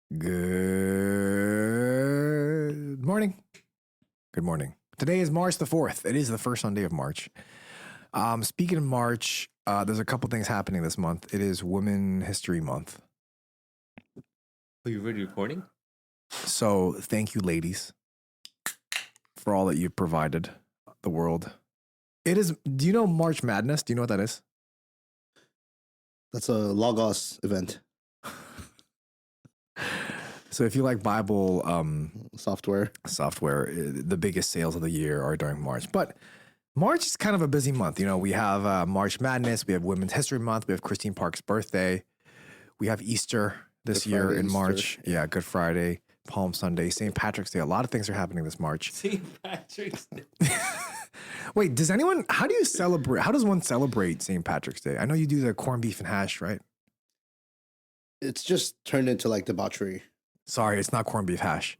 Good morning. Good morning. Today is March the 4th. It is the first Sunday of March. Speaking of March, there's a couple things happening this month. It is Women History Month. Are you already recording? So thank you, ladies, for all that you've provided the world. It is, do you know March Madness? Do you know what that is? That's a Logos event. So if you like Bible software, the biggest sales of the year are during March. But March is kind of a busy month. You know, we have March Madness, we have Women's History Month, we have Christine Park's birthday, we have Easter this Good year Friday, in Easter. March. Yeah, Good Friday, Palm Sunday, St. Patrick's Day. A lot of things are happening this March. St. Patrick's Day. Wait, how does one celebrate St. Patrick's Day? I know you do the corned beef and hash, right? it's just turned into like debauchery. Sorry, it's not corned beef hash.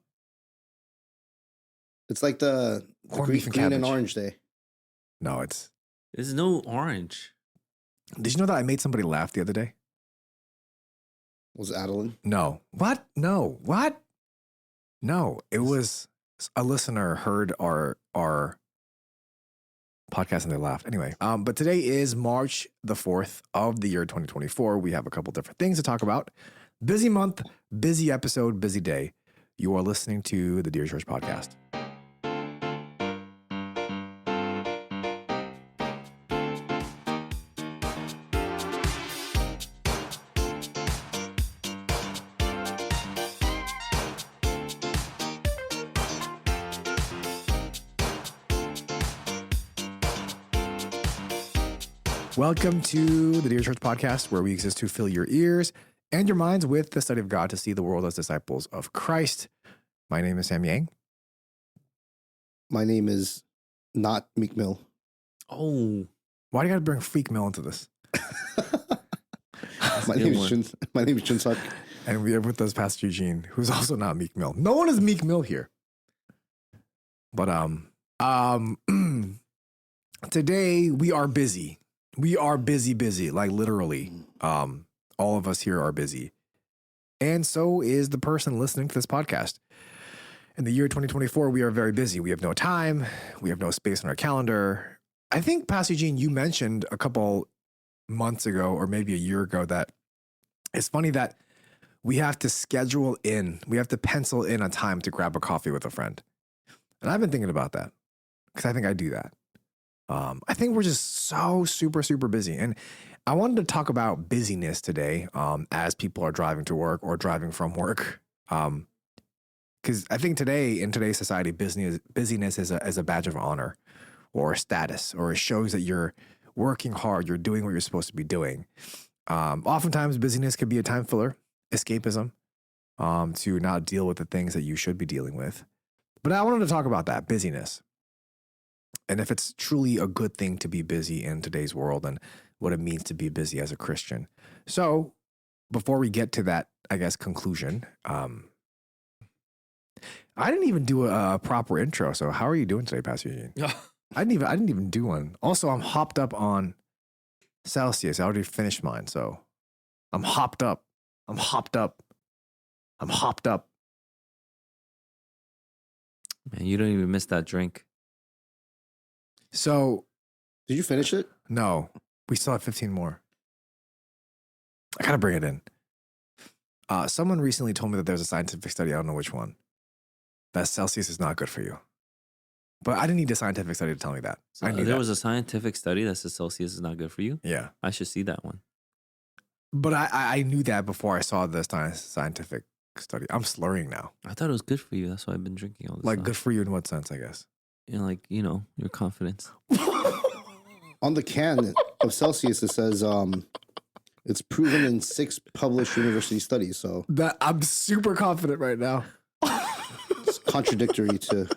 It's like the Corned beef and green and cabbage. orange day. No, it's... There's no orange. Did you know that I made somebody laugh the other day? Was Adeline? No. What? No. What? No. It was a listener heard our podcast and they laughed. Anyway, but today is March the 4th of the year 2024. We have a couple different things to talk about. Busy month, busy episode, busy day. You are listening to the Dear Church podcast. Welcome to the Dear Church podcast, where we exist to fill your ears and your minds with the study of God to see the world as disciples of Christ. My name is Sam Yang. My name is not Meek Mill. Oh. Why do you got to bring Freak Mill into this? My name is Junsuk. And we have with us Pastor Eugene, who's also not Meek Mill. No one is Meek Mill here. But today we are busy. We are busy, like literally. All of us here are busy. And so is the person listening to this podcast. In the year 2024, we are very busy. We have no time. We have no space on our calendar. I think, Pastor Eugene, you mentioned a couple months ago, or maybe a year ago, that it's funny that we have to pencil in a time to grab a coffee with a friend. And I've been thinking about that because I think I do that. I think we're just so super busy. And I wanted to talk about busyness today as people are driving to work or driving from work. Because I think in today's society, busyness is a badge of honor or a status, or it shows that you're working hard, you're doing what you're supposed to be doing. Oftentimes, busyness could be a time filler, escapism, to not deal with the things that you should be dealing with. But I wanted to talk about that, busyness. And if it's truly a good thing to be busy in today's world and what it means to be busy as a Christian. So before we get to that, I guess, conclusion, I didn't even do a proper intro. So how are you doing today, Pastor Eugene? I didn't even do one. Also, I'm hopped up on Celsius. I already finished mine. So I'm hopped up. Man, you don't even miss that drink. So, Did you finish it? no, we still have 15 more. I gotta bring it in. Someone recently told me that there's a scientific study, I don't know which one, that Celsius is not good for you. But I didn't need a scientific study to tell me that. So I knew there that. was a scientific study that says Celsius is not good for you. Yeah. I should see that one. But I knew that before I saw the scientific study. I'm slurring now. I thought it was good for you. That's why I've been drinking all this Like, stuff. good for you in what sense, I guess? Your confidence. On the can of Celsius, it says it's proven in 6 published university studies. So That I'm super confident right now. it's contradictory to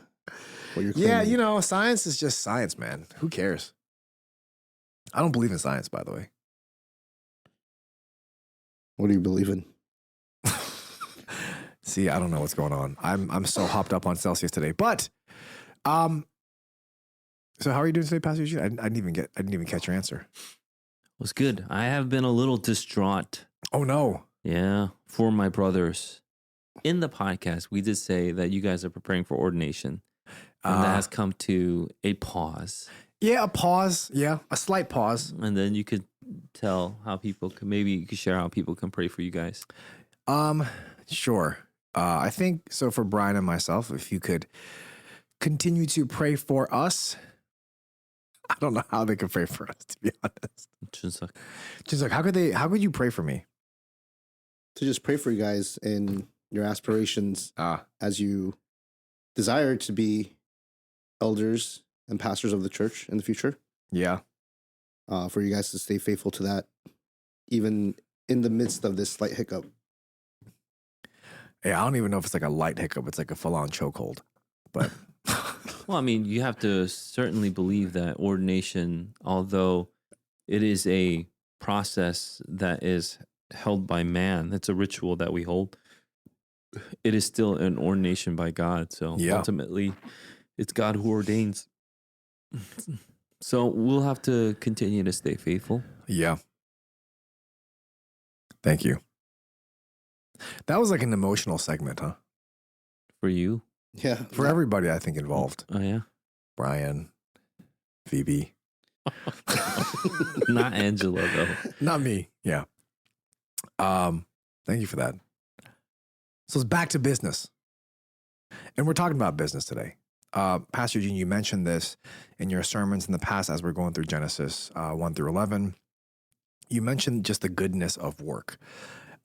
what you're claiming. Yeah, science is just science, man. Who cares? I don't believe in science, by the way. What do you believe in? See, I don't know what's going on. I'm so hopped up on Celsius today. But so how are you doing today, Pastor Eugene? I didn't even catch your answer. Was good. I have been a little distraught. Oh no. Yeah, for my brothers. in the podcast, we did say that you guys are preparing for ordination. And that has come to a pause. Yeah, a pause. Yeah, a slight pause. And then you could tell how people can, maybe you could share how people can pray for you guys. Sure. I think so for Brian and myself, if you could continue to pray for us. I don't know how they could pray for us, to be honest. Just like, how could you pray for me? To just pray for you guys and your aspirations as you desire to be elders and pastors of the church in the future. Yeah. For you guys to stay faithful to that, even in the midst of this slight hiccup. Yeah, I don't even know if it's like a light hiccup. It's like a full-on chokehold. But well, I mean, you have to certainly believe that ordination, although it is a process that is held by man, it's a ritual that we hold. It is still an ordination by God. So ultimately, it's God who ordains. So we'll have to continue to stay faithful. Yeah. Thank you. That was like an emotional segment, huh? For you? Yeah. For everybody, I think, involved. Oh, yeah? Brian, Phoebe. Not Angela, though. Not me. Yeah. Thank you for that. So it's back to business. And we're talking about business today. Pastor Gene, you mentioned this in your sermons in the past as we're going through Genesis 1 through 11. You mentioned just the goodness of work.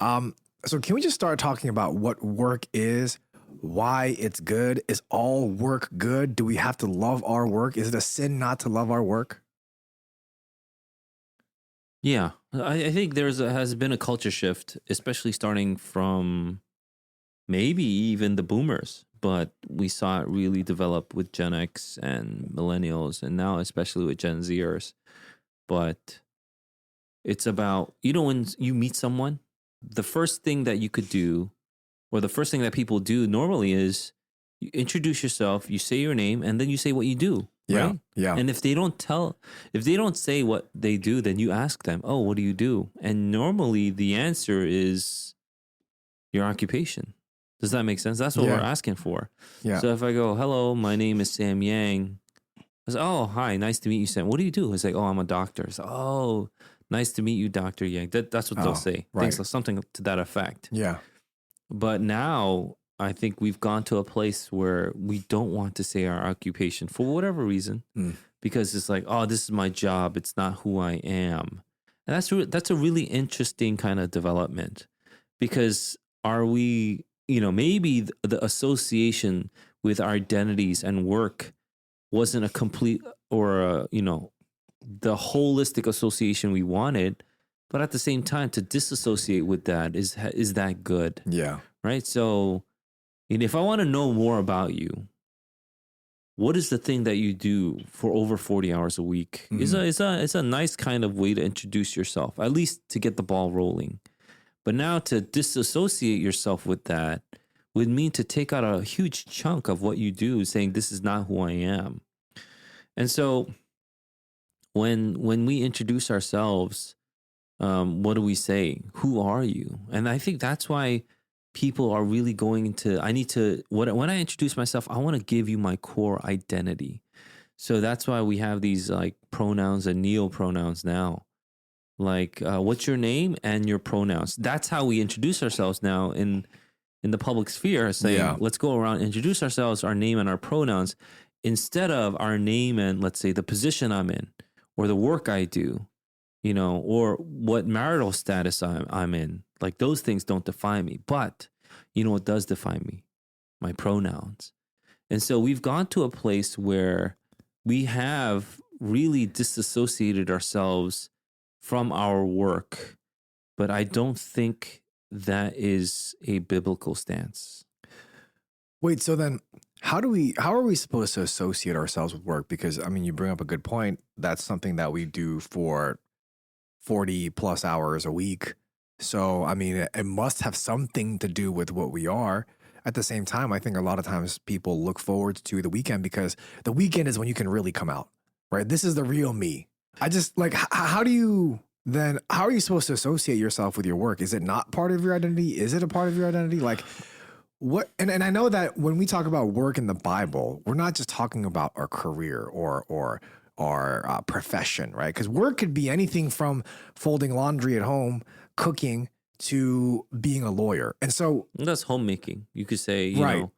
So can we just start talking about what work is, why it's good? Is all work good? Do we have to love our work? Is it a sin not to love our work? Yeah, I think has been a culture shift, especially starting from maybe even the boomers, but we saw it really develop with Gen X and millennials, and now especially with Gen Zers. But it's about, when you meet someone, the first thing that you could do, or the first thing that people do normally is you introduce yourself, you say your name, and then you say what you do. Yeah. Right? Yeah. And if they don't say what they do, then you ask them, oh, what do you do? And normally the answer is your occupation. Does that make sense? That's what we're asking for. Yeah. So if I go, hello, my name is Sam Yang. I say, oh, hi, nice to meet you, Sam. What do you do? It's like, oh, I'm a doctor. It's like, oh, nice to meet you, Dr. Yang. That's what they'll say. Right. Things, something to that effect. Yeah. But now I think we've gone to a place where we don't want to say our occupation for whatever reason, because it's like, oh, this is my job. It's not who I am. And that's a really interesting kind of development, because are we, maybe the association with our identities and work wasn't a complete or the holistic association we wanted, but at the same time, to disassociate with that is that good? Yeah. Right. So, if I want to know more about you, what is the thing that you do for over 40 hours a week? Mm-hmm. It's a nice kind of way to introduce yourself, at least to get the ball rolling. But now to disassociate yourself with that would mean to take out a huge chunk of what you do, saying this is not who I am. And so when we introduce ourselves, what do we say? Who are you? And I think that's why people are really going into, when I introduce myself, I want to give you my core identity. So that's why we have these like pronouns and neo-pronouns now. Like, what's your name and your pronouns? That's how we introduce ourselves now in the public sphere, saying, let's go around, introduce ourselves, our name and our pronouns, instead of our name and, let's say, the position I'm in, or the work I do, or what marital status I'm in. Like, those things don't define me. But what does define me? My pronouns. And so we've gone to a place where we have really disassociated ourselves from our work. But I don't think that is a biblical stance. Wait, so then how are we supposed to associate ourselves with work? Because, you bring up a good point. That's something that we do for 40 plus hours a week. So, it must have something to do with what we are. At the same time, I think a lot of times people look forward to the weekend because the weekend is when you can really come out, right? This is the real me. I just like, how are you supposed to associate yourself with your work? Is it not part of your identity? Is it a part of your identity? Like, what, and I know that when we talk about work in the Bible, we're not just talking about our career or our profession, right? Because work could be anything from folding laundry at home, cooking, to being a lawyer. And so that's homemaking. You could say, you know,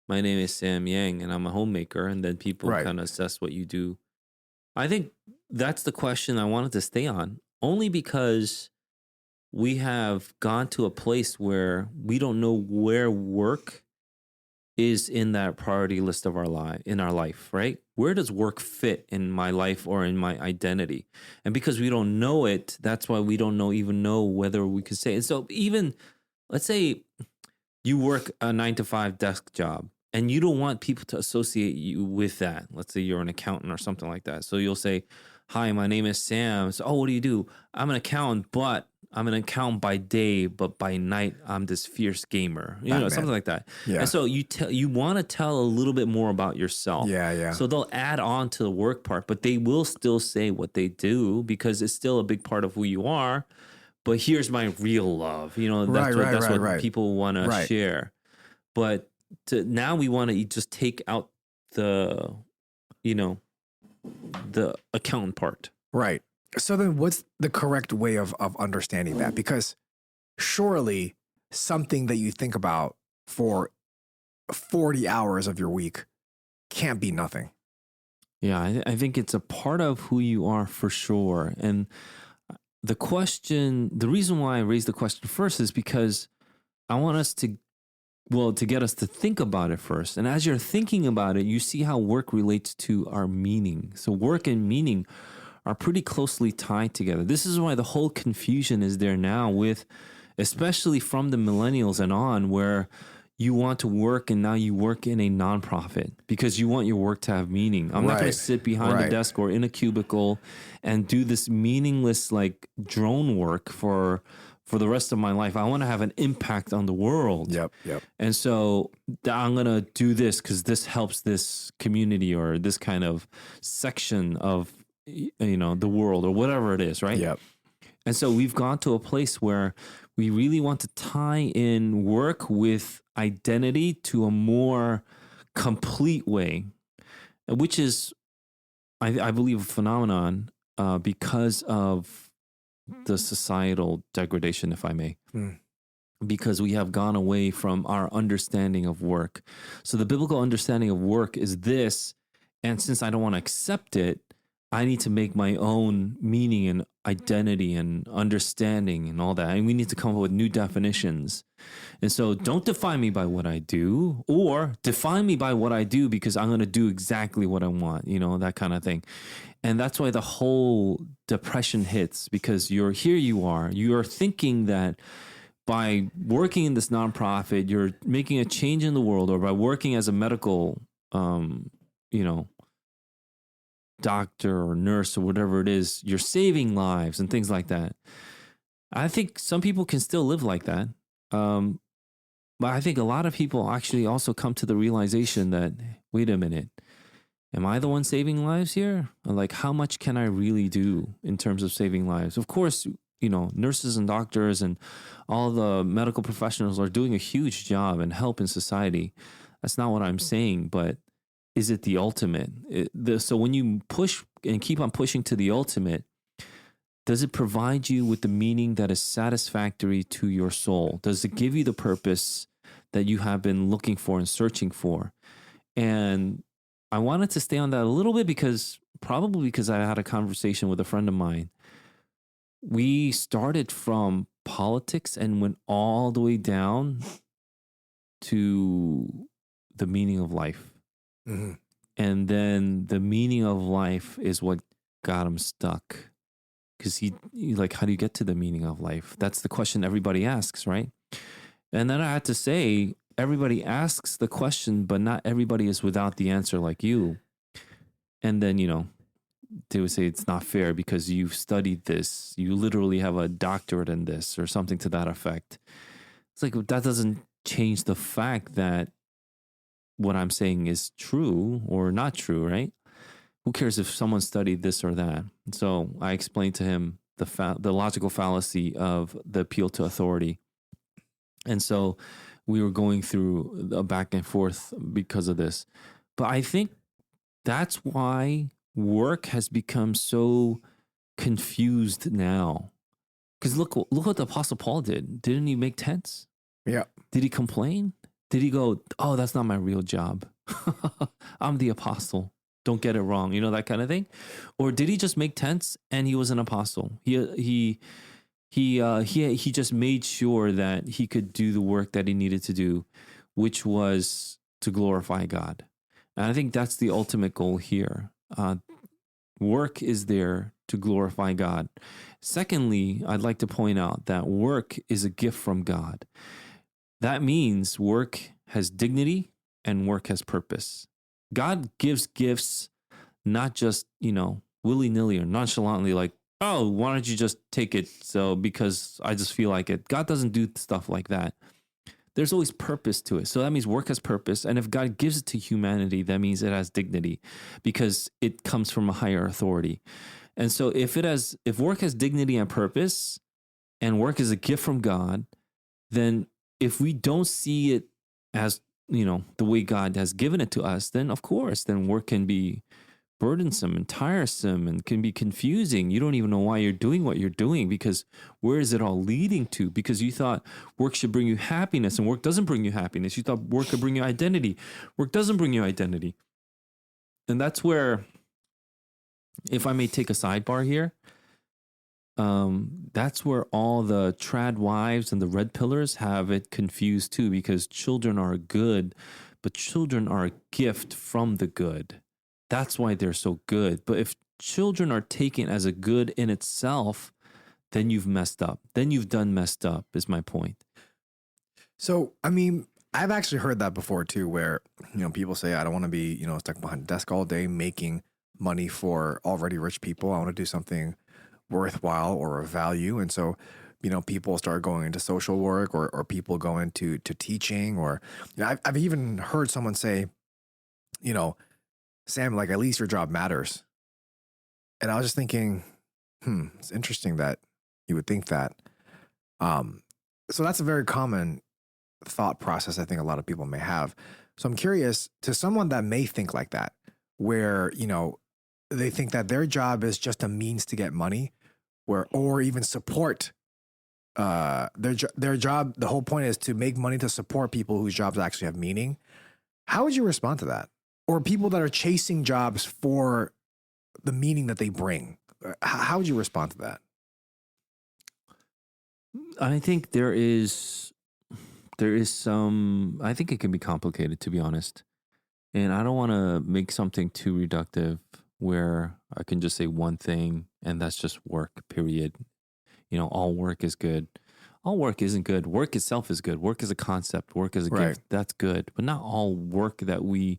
my name is Sam Yang and I'm a homemaker, and then people kind of assess what you do. I think that's the question I wanted to stay on, only because we have gone to a place where we don't know where work is in that priority list of our life, right? Where does work fit in my life or in my identity? And because we don't know it, that's why we don't even know whether we could say it. So even, let's say you work a 9-to-5 desk job and you don't want people to associate you with that. Let's say you're an accountant or something like that. So you'll say, hi, my name is Sam. So, oh, what do you do? I'm an accountant, but I'm an accountant by day, but by night, I'm this fierce gamer, something like that. Yeah. And so you want to tell a little bit more about yourself. Yeah. So they'll add on to the work part, but they will still say what they do because it's still a big part of who you are. But here's my real love. That's what people want to share. But now we want to just take out the accountant part. Right. So then what's the correct way of understanding that? Because surely something that you think about for 40 hours of your week can't be nothing. Yeah, I think it's a part of who you are for sure. And the reason why I raised the question first is because I want us to get us to think about it first. And as you're thinking about it, you see how work relates to our meaning. So work and meaning are pretty closely tied together. This is why the whole confusion is there now especially from the millennials and on, where you want to work and now you work in a nonprofit because you want your work to have meaning. I'm not going to sit behind a desk or in a cubicle and do this meaningless like drone work for the rest of my life. I want to have an impact on the world. Yep. And so I'm going to do this because this helps this community or this kind of section of the world or whatever it is, right? Yep. And so we've gone to a place where we really want to tie in work with identity to a more complete way, which is, I believe, a phenomenon because of the societal degradation, if I may. Because we have gone away from our understanding of work. So the biblical understanding of work is this, and since I don't want to accept it, I need to make my own meaning and identity and understanding and all that. And we need to come up with new definitions. And so don't define me by what I do, or define me by what I do because I'm going to do exactly what I want, that kind of thing. And that's why the whole depression hits, because you are thinking that by working in this nonprofit, you're making a change in the world, or by working as a medical, doctor or nurse or whatever it is, you're saving lives and things like that. I think some people can still live like that. But I think a lot of people actually also come to the realization that, wait a minute, am I the one saving lives here? Like, how much can I really do in terms of saving lives? Of course, nurses and doctors and all the medical professionals are doing a huge job and help in society. That's not what I'm saying, but is it the ultimate? So when you push and keep on pushing to the ultimate, does it provide you with the meaning that is satisfactory to your soul? Does it give you the purpose that you have been looking for and searching for? And I wanted to stay on that a little bit because I had a conversation with a friend of mine. We started from politics and went all the way down to the meaning of life. Mm-hmm. And then the meaning of life is what got him stuck. Because he like, how do you get to the meaning of life? That's the question everybody asks, right? And then I had to say, everybody asks the question, but not everybody is without the answer like you. And then, they would say it's not fair because you've studied this. You literally have a doctorate in this or something to that effect. It's like, that doesn't change the fact that what I'm saying is true or not true, right? Who cares if someone studied this or that? So I explained to him the logical fallacy of the appeal to authority. And so we were going through a back and forth because of this. But I think that's why work has become so confused now. Because look what the Apostle Paul did. Didn't he make tents? Yeah. Did he complain? Did he go, oh, that's not my real job. I'm the apostle. Don't get it wrong. You know, that kind of thing. Or did he just make tents and he was an apostle? He just made sure that he could do the work that he needed to do, which was to glorify God. And I think that's the ultimate goal here. Work is there to glorify God. Secondly, I'd like to point out that work is a gift from God. That means work has dignity and work has purpose. God gives gifts not just, willy-nilly or nonchalantly, like, oh, why don't you just take it? So because I just feel like it. God doesn't do stuff like that. There's always purpose to it. So that means work has purpose. And if God gives it to humanity, that means it has dignity because it comes from a higher authority. And so if work has dignity and purpose and work is a gift from God, then if we don't see it as, the way God has given it to us, then of course, then work can be burdensome and tiresome and can be confusing. You don't even know why you're doing what you're doing because where is it all leading to? Because you thought work should bring you happiness and work doesn't bring you happiness. You thought work could bring you identity. Work doesn't bring you identity. And that's where, if I may take a sidebar here, that's where all the trad wives and the red pillars have it confused too, because children are good, but children are a gift from the good. That's why they're so good. But if children are taken as a good in itself, then you've messed up. Then you've done messed up, is my point. So, I mean, I've actually heard that before too, where, people say, I don't want to be, stuck behind a desk all day making money for already rich people. I want to do something worthwhile or of value. And so, people start going into social work or people go into teaching or, I've even heard someone say, Sam, like, at least your job matters. And I was just thinking, it's interesting that you would think that. So that's a very common thought process I think a lot of people may have. So I'm curious, to someone that may think like that, where, they think that their job is just a means to get money, or even support their job. The whole point is to make money to support people whose jobs actually have meaning. How would you respond to that? Or people that are chasing jobs for the meaning that they bring. How would you respond to that? I think there is some, I think it can be complicated, to be honest. And I don't want to make something too reductive where I can just say one thing and that's just work, period. All work is good. All work isn't good. Work itself is good. Work is a concept. Work is a gift. That's good. But not all work that we,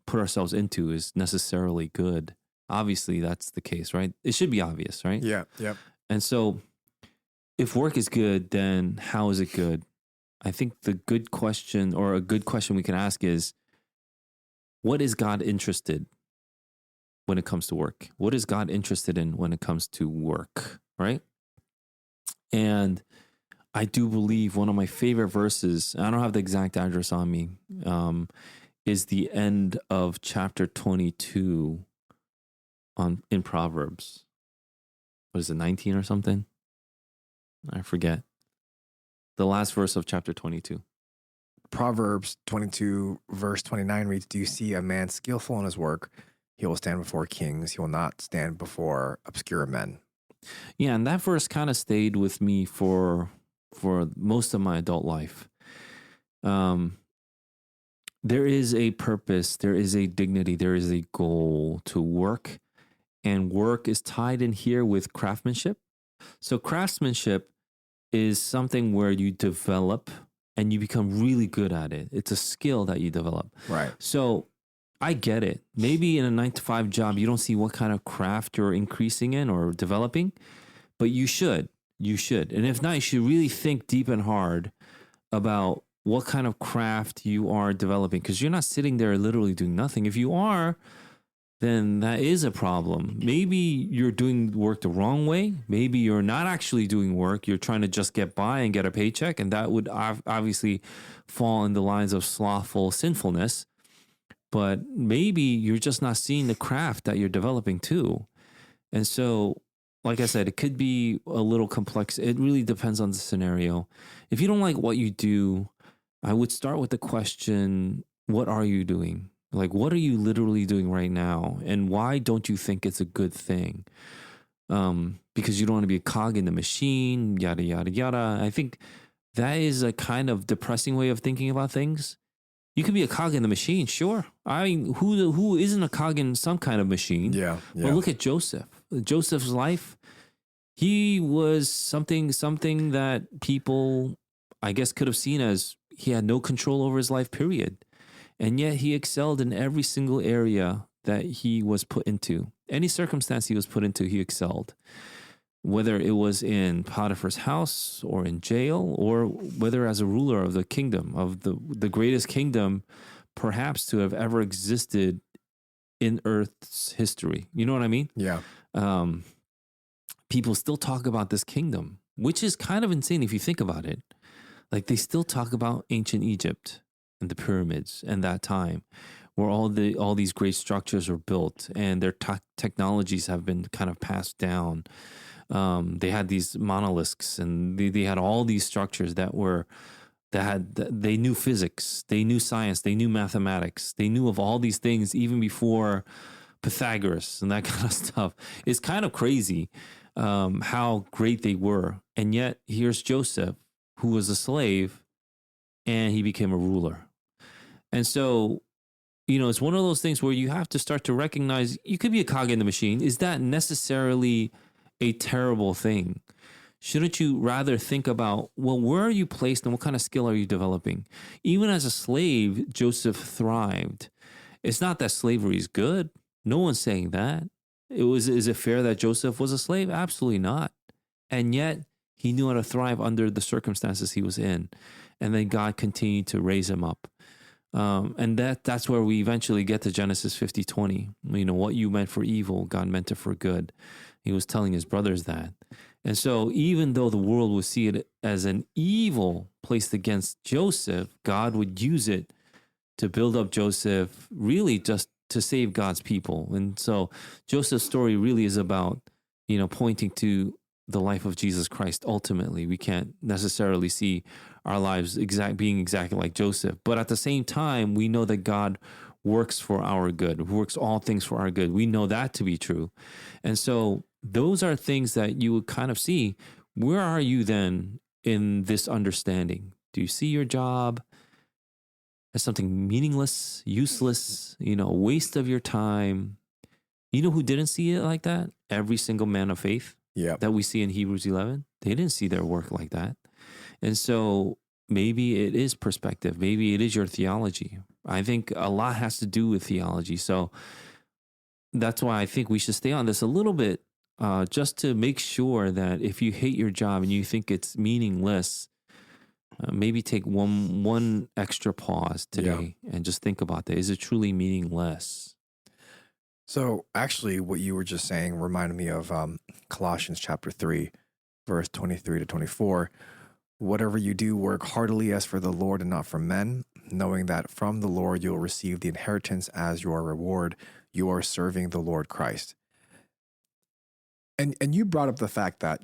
put ourselves into is necessarily good. Obviously, that's the case, right? It should be obvious, right? Yeah. Yep. And so if work is good, then how is it good? I think the good question, or a good question we can ask, is what is God interested when it comes to work? What is God interested in when it comes to work, right? And I do believe one of my favorite verses, I don't have the exact address on me, is the end of chapter 22 in Proverbs. What is it, 19 or something? I forget. The last verse of chapter 22. Proverbs 22 verse 29 reads, "Do you see a man skillful in his work? He will stand before kings. He will not stand before obscure men." Yeah, and that verse kind of stayed with me for most of my adult life. There is a purpose, there is a dignity, there is a goal to work, and work is tied in here with craftsmanship. So craftsmanship is something where you develop and you become really good at it. It's a skill that you develop. Right. So I get it. Maybe in a 9-to-5 job, you don't see what kind of craft you're increasing in or developing, but you should. You should. And if not, you should really think deep and hard about what kind of craft you are developing, because you're not sitting there literally doing nothing. If you are, then that is a problem. Maybe you're doing work the wrong way. Maybe you're not actually doing work. You're trying to just get by and get a paycheck. And that would obviously fall in the lines of slothful sinfulness. But maybe you're just not seeing the craft that you're developing too. And so, like I said, it could be a little complex. It really depends on the scenario. If you don't like what you do, I would start with the question, what are you doing? Like, what are you literally doing right now? And why don't you think it's a good thing? Because you don't want to be a cog in the machine, yada, yada, yada. I think that is a kind of depressing way of thinking about things. You can be a cog in the machine, sure. I mean, who isn't a cog in some kind of machine? Yeah. But look at Joseph. Joseph's life, he was something that people, I guess, could have seen as he had no control over his life, period. And yet he excelled in every single area that he was put into. Any circumstance he was put into, he excelled. Whether it was in Potiphar's house or in jail, or whether as a ruler of the kingdom, of the greatest kingdom perhaps to have ever existed in Earth's history. You know what I mean? Yeah. People still talk about this kingdom, which is kind of insane if you think about it. Like, they still talk about ancient Egypt and the pyramids and that time where all these great structures were built and their technologies have been kind of passed down. They had these monoliths and they had all these structures they knew physics, they knew science, they knew mathematics, they knew of all these things even before Pythagoras and that kind of stuff. It's kind of crazy how great they were. And yet here's Joseph, who was a slave, and he became a ruler. And so, it's one of those things where you have to start to recognize you could be a cog in the machine. Is that necessarily a terrible thing? Shouldn't you rather think about, well, where are you placed and what kind of skill are you developing? Even as a slave, Joseph thrived. It's not that slavery is good. No one's saying that. Is it fair that Joseph was a slave? Absolutely not. And yet he knew how to thrive under the circumstances he was in. And then God continued to raise him up. And that's where we eventually get to Genesis 50:20. What you meant for evil, God meant it for good. He was telling his brothers that. And so even though the world would see it as an evil placed against Joseph, God would use it to build up Joseph, really just to save God's people. And so Joseph's story really is about, pointing to the life of Jesus Christ. Ultimately, we can't necessarily see our lives being exactly like Joseph. But at the same time, we know that God works for our good, works all things for our good. We know that to be true. And so those are things that you would kind of see. Where are you then in this understanding? Do you see your job as something meaningless, useless, a waste of your time? You know who didn't see it like that? Every single man of faith that we see in Hebrews 11. They didn't see their work like that. And so maybe it is perspective. Maybe it is your theology. I think a lot has to do with theology. So that's why I think we should stay on this a little bit, just to make sure that if you hate your job and you think it's meaningless, maybe take one extra pause today and just think about that. Is it truly meaningless? So actually what you were just saying reminded me of Colossians chapter 3, verse 23 to 24. Whatever you do, work heartily as for the Lord and not for men, knowing that from the Lord you'll receive the inheritance as your reward. You are serving the Lord Christ. And you brought up the fact that,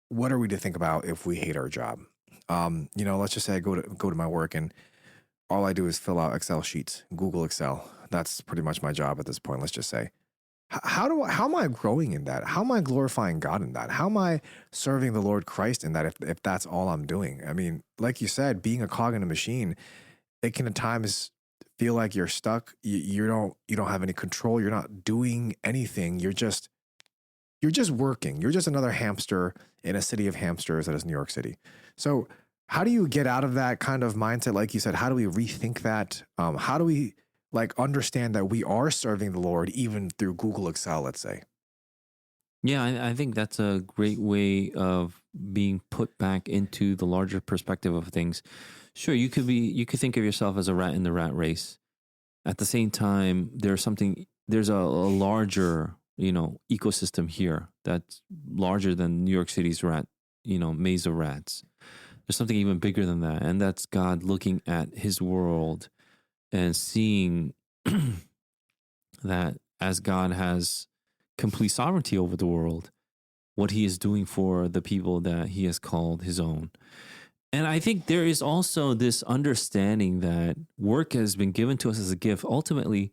what are we to think about if we hate our job? Let's just say I go to my work and all I do is fill out Excel sheets, Google Excel. That's pretty much my job at this point. Let's just say, how am I growing in that? How am I glorifying God in that? How am I serving the Lord Christ in that? If that's all I'm doing, I mean, like you said, being a cog in a machine, it can at times feel like you're stuck. You don't have any control. You're not doing anything. You're just working. You're just another hamster in a city of hamsters that is New York City. So how do you get out of that kind of mindset? Like you said, how do we rethink that? How do we understand that we are serving the Lord even through Google Excel, let's say? Yeah, I think that's a great way of being put back into the larger perspective of things. Sure, you could think of yourself as a rat in the rat race. At the same time, there's something there's a larger, ecosystem here that's larger than New York City's maze of rats. There's something even bigger than that. And that's God looking at his world and seeing that as God has complete sovereignty over the world, what he is doing for the people that he has called his own. And I think there is also this understanding that work has been given to us as a gift, ultimately,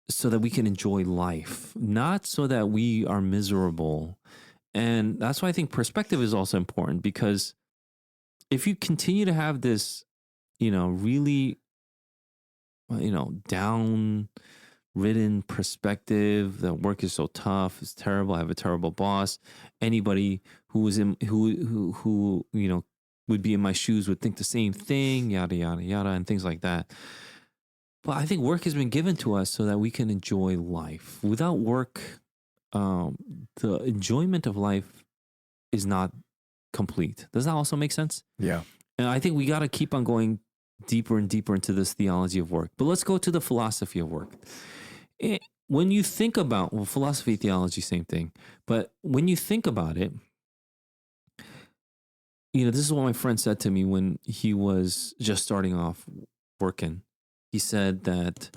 so that we can enjoy life, not so that we are miserable. And that's why I think perspective is also important, because if you continue to have this, really, down-ridden perspective that work is so tough, it's terrible, I have a terrible boss. Anybody who would be in my shoes would think the same thing, yada, yada, yada, and things like that. But I think work has been given to us so that we can enjoy life. Without work, the enjoyment of life is not complete. Does that also make sense? Yeah. And I think we got to keep on going deeper and deeper into this theology of work. But let's go to the philosophy of work. When you think about, philosophy, theology, same thing. But when you think about it, this is what my friend said to me when he was just starting off working. He said that,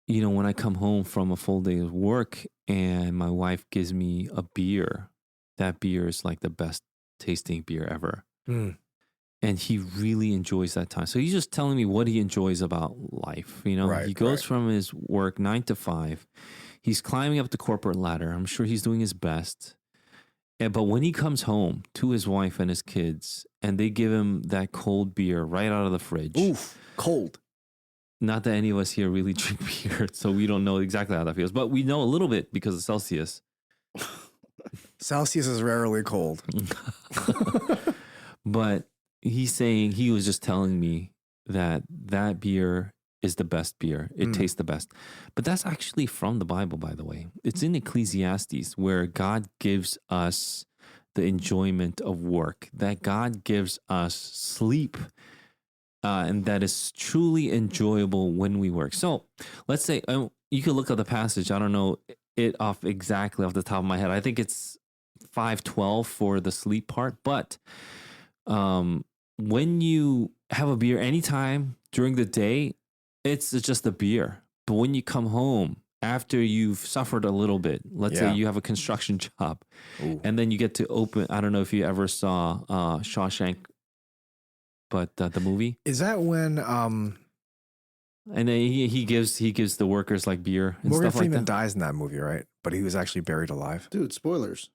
when I come home from a full day of work and my wife gives me a beer, that beer is like the best tasting beer ever. Mm. And he really enjoys that time. So he's just telling me what he enjoys about life. Right, he goes from his work 9 to 5. He's climbing up the corporate ladder. I'm sure he's doing his best. But when he comes home to his wife and his kids, and they give him that cold beer right out of the fridge. Oof, cold. Not that any of us here really drink beer, so we don't know exactly how that feels. But we know a little bit because of Celsius. Celsius is rarely cold. But he was just telling me that beer is the best beer. It tastes the best. But that's actually from the Bible, by the way. It's in Ecclesiastes, where God gives us the enjoyment of work, that God gives us sleep, and that is truly enjoyable when we work. So let's say, you could look at the passage. I don't know it exactly off the top of my head. I think it's 5:12 for the sleep part. But when you have a beer anytime during the day, it's just a beer. But when you come home after you've suffered a little bit, let's say you have a construction job, and then you get to open, I don't know if you ever saw Shawshank, but the movie. Is that when and then he gives the workers like beer and Morgan stuff like Freeman that? dies in that movie, right? But he was actually buried alive. Dude, spoilers.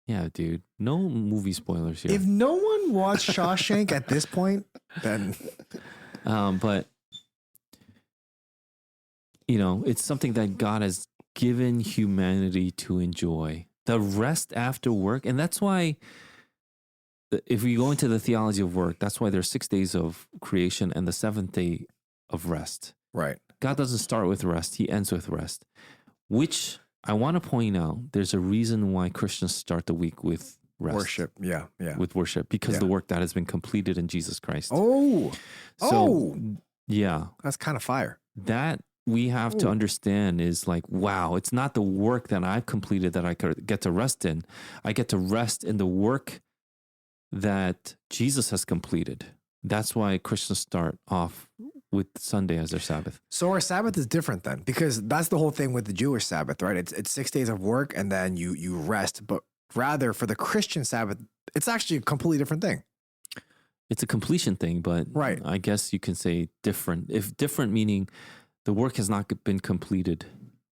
Yeah, dude. No movie spoilers here. If no one watched Shawshank at this point, then but it's something that God has given humanity to enjoy. The rest after work, and that's why if we go into the theology of work, that's why there's 6 days of creation and the 7th day of rest. right. God doesn't start with rest, he ends with rest, which I want to point out, there's a reason why Christians start the week with rest. Worship. Yeah. Yeah. With worship, because the work that has been completed in Jesus Christ. Yeah. That's kind of fire. That we have to understand is like, wow, it's not the work that I've completed that I could get to rest in. I get to rest in the work that Jesus has completed. That's why Christians start off with Sunday as their Sabbath. So our Sabbath is different then, because that's the whole thing with the Jewish Sabbath, right? It's 6 days of work and then you rest. But rather for the Christian Sabbath, it's actually a completely different thing. It's a completion thing, but right. I guess you can say different. If different meaning the work has not been completed.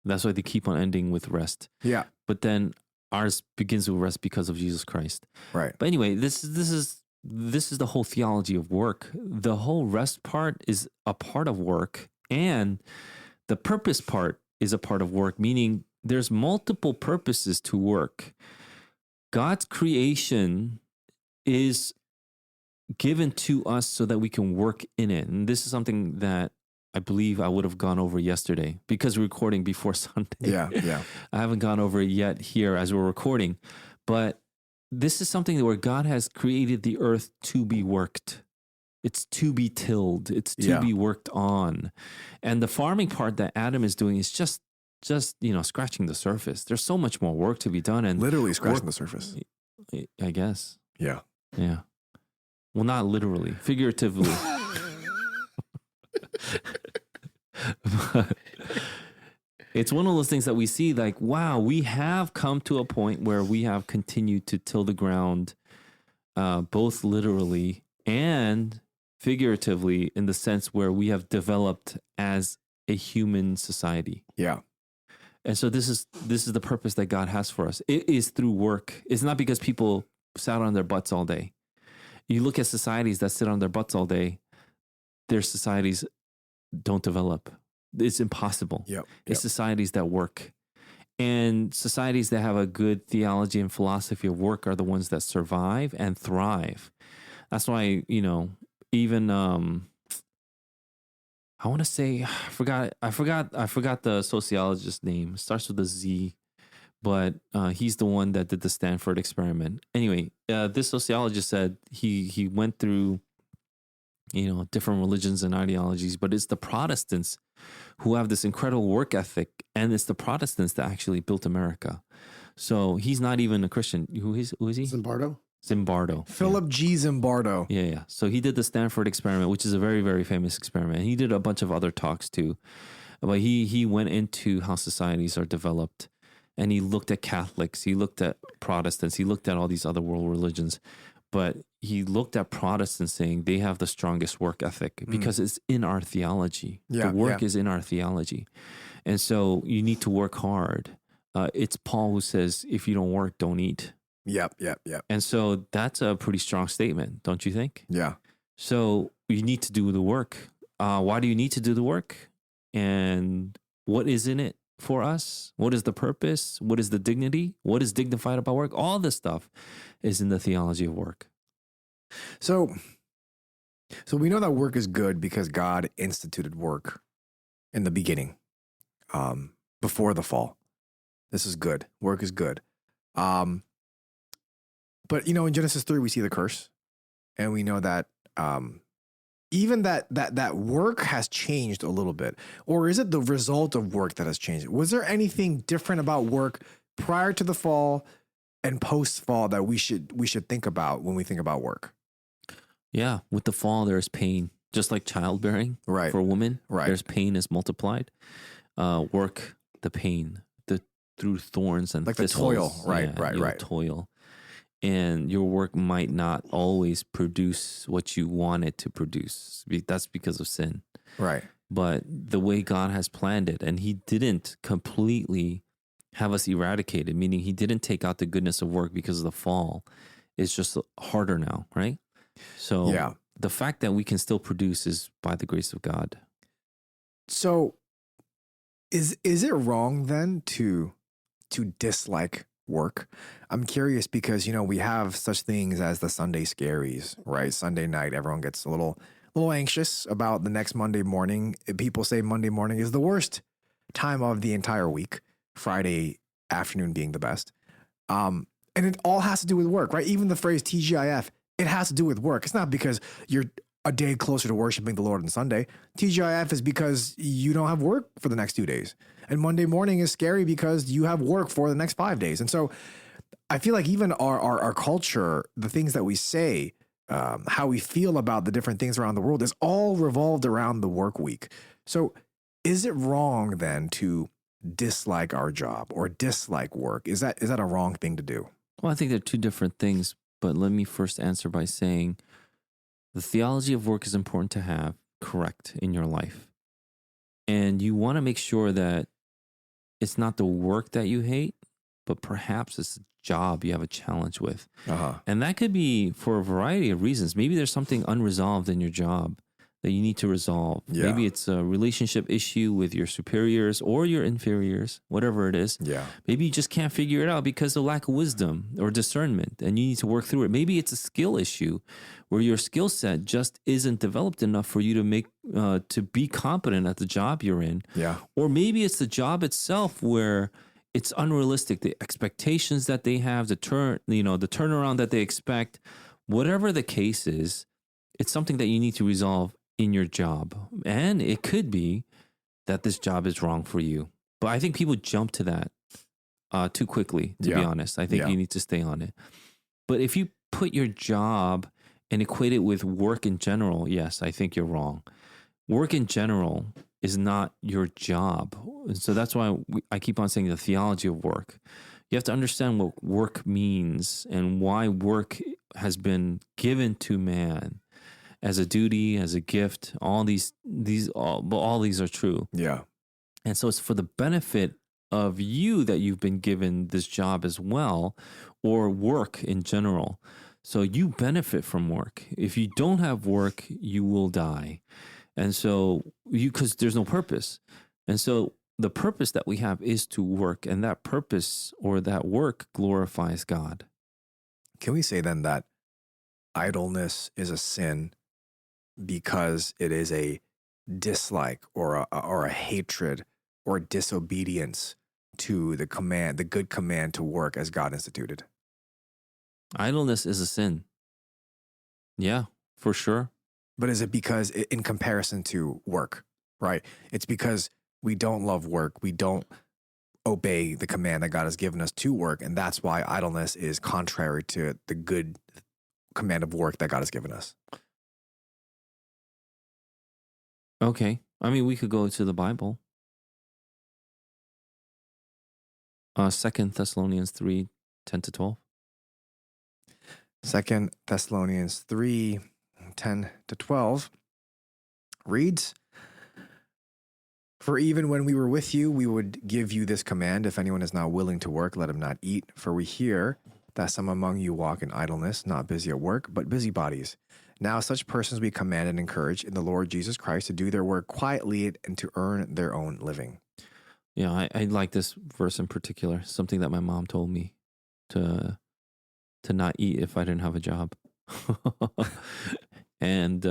That's why they keep on ending with rest. Yeah. But then ours begins with rest because of Jesus Christ. Right. But anyway, this is the whole theology of work. The whole rest part is a part of work, and the purpose part is a part of work, meaning there's multiple purposes to work. God's creation is given to us so that we can work in it. And this is something that I believe I would have gone over yesterday because we're recording before Sunday. Yeah, yeah. I haven't gone over it yet here as we're recording, but this is something where God has created the earth to be worked. It's to be tilled. It's to be worked on. And the farming part that Adam is doing is just just, scratching the surface. There's so much more work to be done, and literally scratching the surface. I guess. Yeah. Yeah. Well, not literally, figuratively. But it's one of those things that we see like, wow, we have come to a point where we have continued to till the ground, both literally and figuratively, in the sense where we have developed as a human society. Yeah. And so this is the purpose that God has for us. It is through work. It's not because people sat on their butts all day. You look at societies that sit on their butts all day, their societies don't develop. It's impossible. Yep. It's societies that work. And societies that have a good theology and philosophy of work are the ones that survive and thrive. That's why, even I want to say I forgot the sociologist's name. It starts with a Z, but he's the one that did the Stanford experiment. Anyway, this sociologist said he went through different religions and ideologies, but it's the Protestants who have this incredible work ethic, and it's the Protestants that actually built America. So he's not even a Christian. Who is he? Zimbardo. Philip G. Zimbardo. Yeah. So he did the Stanford experiment, which is a very, very famous experiment. He did a bunch of other talks too, but he went into how societies are developed, and he looked at Catholics, he looked at Protestants, he looked at all these other world religions. But he looked at Protestants saying they have the strongest work ethic because it's in our theology. Yeah, the work is in our theology. And so you need to work hard. It's Paul who says, if you don't work, don't eat. Yep. And so that's a pretty strong statement, don't you think? Yeah. So you need to do the work. Why do you need to do the work? And what is in it for us? What is the purpose? What is the dignity? What is dignified about work? All this stuff is in the theology of work. So we know that work is good because God instituted work in the beginning, before the fall. This is good. Work is good. But in Genesis 3, we see the curse, and we know that even that work has changed a little bit. Or is it the result of work that has changed? Was there anything different about work prior to the fall and post fall that we should think about when we think about work? Yeah, with the fall, there's pain, just like childbearing. Right. For a woman, right. There's pain is multiplied. Work, the pain, through thorns and like thistles. The toil. Right. Toil. And your work might not always produce what you want it to produce. That's because of sin. Right. But the way God has planned it, and he didn't completely have us eradicated, meaning he didn't take out the goodness of work because of the fall. It's just harder now, right? So the fact that we can still produce is by the grace of God. So is it wrong then to dislike work? I'm curious because, we have such things as the Sunday scaries, right? Sunday night, everyone gets a little anxious about the next Monday morning. People say Monday morning is the worst time of the entire week, Friday afternoon being the best. And it all has to do with work, right? Even the phrase TGIF, it has to do with work. It's not because you're a day closer to worshiping the Lord on Sunday. TGIF is because you don't have work for the next 2 days. And Monday morning is scary because you have work for the next 5 days. And so I feel like even our culture, the things that we say, how we feel about the different things around the world is all revolved around the work week. So is it wrong then to dislike our job or dislike work? Is that a wrong thing to do? Well, I think they're two different things, but let me first answer by saying the theology of work is important to have correct in your life. And you want to make sure that it's not the work that you hate, but perhaps it's a job you have a challenge with. And that could be for a variety of reasons. Maybe there's something unresolved in your job that you need to resolve. Yeah. Maybe it's a relationship issue with your superiors or your inferiors, whatever it is. Yeah. Maybe you just can't figure it out because of lack of wisdom or discernment, and you need to work through it. Maybe it's a skill issue where your skill set just isn't developed enough for you to be competent at the job you're in. Yeah. Or maybe it's the job itself where it's unrealistic, the expectations that they have, the turnaround that they expect. Whatever the case is, it's something that you need to resolve in your job. And it could be that this job is wrong for you. But I think people jump to that too quickly, to be honest. I think you need to stay on it. But if you put your job and equate it with work in general, yes, I think you're wrong. Work in general is not your job. And so that's why I keep on saying the theology of work. You have to understand what work means and why work has been given to man as a duty, as a gift. All these are true. Yeah. And so it's for the benefit of you that you've been given this job as well, or work in general. So you benefit from work. If you don't have work, you will die. And so because there's no purpose. And so the purpose that we have is to work, and that purpose or that work glorifies God. Can we say then that idleness is a sin because it is a dislike or a hatred or disobedience to the command, the good command to work as God instituted? Idleness is a sin. Yeah, for sure. But is it because in comparison to work, right? It's because we don't love work. We don't obey the command that God has given us to work. And that's why idleness is contrary to the good command of work that God has given us. Okay. I mean, we could go to the Bible. 2 Thessalonians 3, 10 to 12. 2 Thessalonians 3, 10 to 12 reads, "For even when we were with you, we would give you this command. If anyone is not willing to work, let him not eat. For we hear that some among you walk in idleness, not busy at work, but busybodies. Now such persons we command and encourage in the Lord Jesus Christ to do their work quietly and to earn their own living." Yeah, I like this verse in particular. Something that my mom told me to not eat if I didn't have a job. And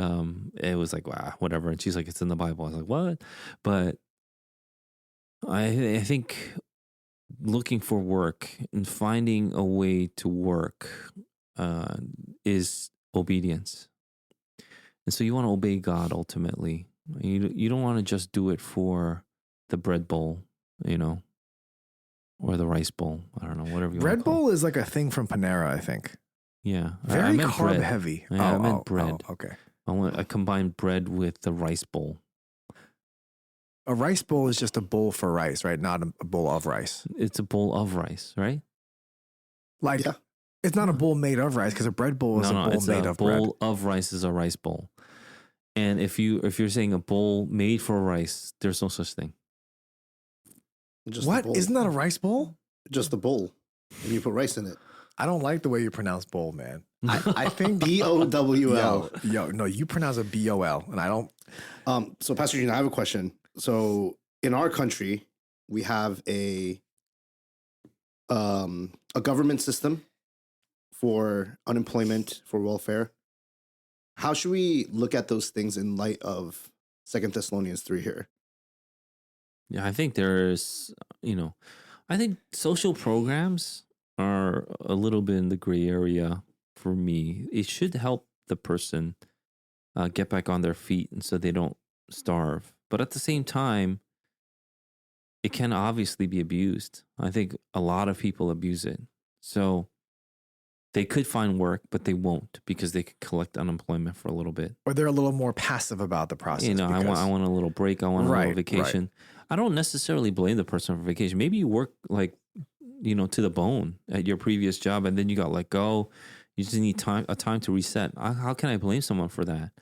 it was like, wow, whatever. And she's like, it's in the Bible. I was like, what? But I think looking for work and finding a way to work is obedience. And so you want to obey God ultimately. You don't want to just do it for the bread bowl, or the rice bowl. I don't know, whatever you want to call it. Bread bowl is like a thing from Panera, I think. Yeah. Very I meant carb bread. heavy. Yeah, I meant bread. Okay. I combined bread with the rice bowl. A rice bowl is just a bowl for rice, right? Not a bowl of rice. It's a bowl of rice, right? Like, it's not a bowl made of rice because a bread bowl is a bowl made of bread. A bowl of rice is a rice bowl. And if you're saying a bowl made for rice, there's no such thing. Just what? Isn't that a rice bowl? Just the bowl. And you put rice in it. I don't like the way you pronounce bowl, man. I think B-O-W-L. No, you pronounce it B-O-L, and I don't. So, Pastor Gene, I have a question. So, in our country, we have a government system for unemployment, for welfare. How should we look at those things in light of 2 Thessalonians 3 here? Yeah, I think I think social programs are a little bit in the gray area for me. It should help the person get back on their feet and so they don't starve. But at the same time, it can obviously be abused. I think a lot of people abuse it. So they could find work, but they won't because they could collect unemployment for a little bit. Or they're a little more passive about the process. I want a little break. I want a little vacation. Right. I don't necessarily blame the person for vacation. Maybe you work to the bone at your previous job and then you got let go. You just need a time to reset. How can I blame someone for that?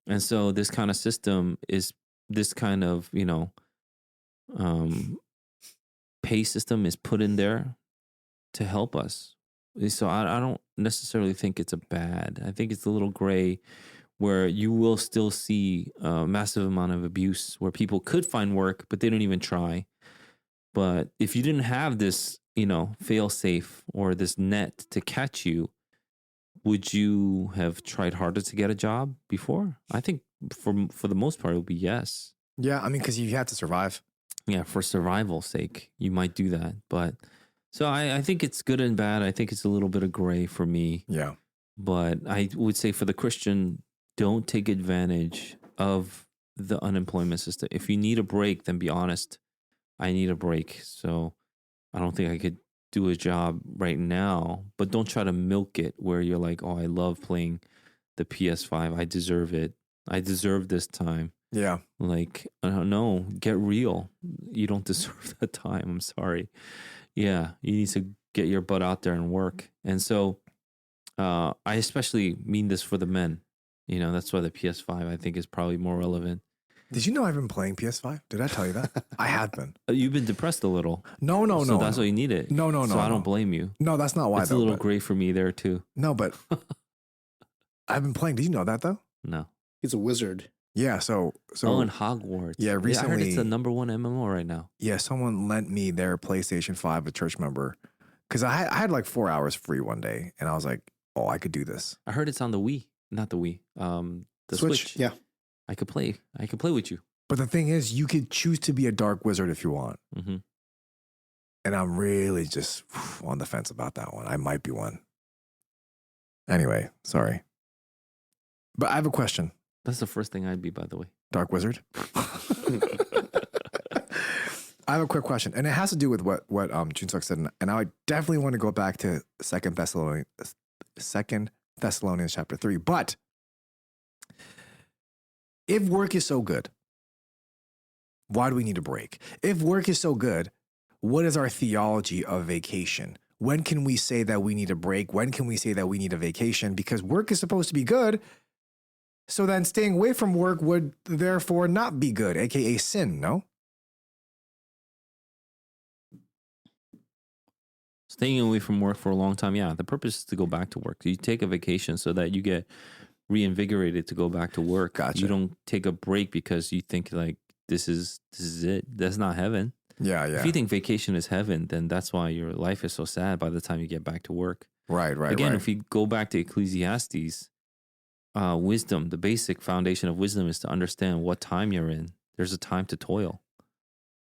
And so this kind of system is this kind of, pay system is put in there to help us. So I don't necessarily think it's a bad. I think it's a little gray where you will still see a massive amount of abuse where people could find work, but they don't even try. But if you didn't have this, fail safe or this net to catch you, would you have tried harder to get a job before? I think for the most part, it would be yes. Yeah, I mean, because you have to survive. Yeah, for survival's sake, you might do that. But so I think it's good and bad. I think it's a little bit of gray for me. Yeah. But I would say for the Christian, don't take advantage of the unemployment system. If you need a break, then be honest I need a break. So I don't think I could do a job right now, but don't try to milk it where you're like, oh, I love playing the PS5. I deserve it. I deserve this time. Yeah. Like, I don't know, get real. You don't deserve that time. I'm sorry. Yeah. You need to get your butt out there and work. And so I especially mean this for the men. You know, that's why the PS5 I think is probably more relevant. Did you know I've been playing PS5? Did I tell you that? I have been. You've been depressed a little. No. So that's why you need it. No. So I don't blame you. No, that's not why. It's a little gray for me there too. No, but I've been playing. Did you know that though? No. He's a wizard. Yeah. So. Oh, in Hogwarts. Yeah. Recently, I heard it's the #1 MMO right now. Yeah. Someone lent me their PlayStation 5, a church member, because I had like 4 hours free one day, and I was like, oh, I could do this. I heard it's on the Wii, not the Wii. The Switch. Yeah. I could play with you. But the thing is, you could choose to be a dark wizard if you want. Mm-hmm. And I'm really just on the fence about that one. I might be one. Anyway, sorry. But I have a question. That's the first thing I'd be, by the way. Dark wizard? I have a quick question. And it has to do with what Junsuk said. And I definitely want to go back to Second Thessalonians chapter 3. But if work is so good, why do we need a break? If work is so good, what is our theology of vacation? When can we say that we need a break? When can we say that we need a vacation? Because work is supposed to be good. So then staying away from work would therefore not be good, aka sin, no? Staying away from work for a long time, yeah. The purpose is to go back to work. You take a vacation so that you get reinvigorated to go back to work. Gotcha. You don't take a break because you think like this is it. That's not heaven. Yeah. If you think vacation is heaven, then that's why your life is so sad by the time you get back to work. Right. Again, if you go back to Ecclesiastes, wisdom, the basic foundation of wisdom is to understand what time you're in. There's a time to toil,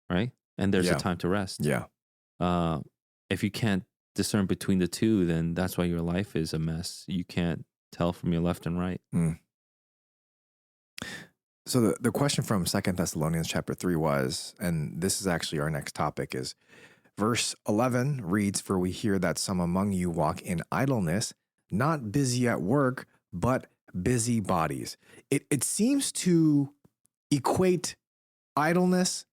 right? And there's a time to rest. Yeah. If you can't discern between the two, then that's why your life is a mess. You can't tell from your left and right. Mm. So the question from 2 Thessalonians chapter 3 was, and this is actually our next topic, is verse 11 reads, "For we hear that some among you walk in idleness, not busy at work, but busybodies." It seems to equate idleness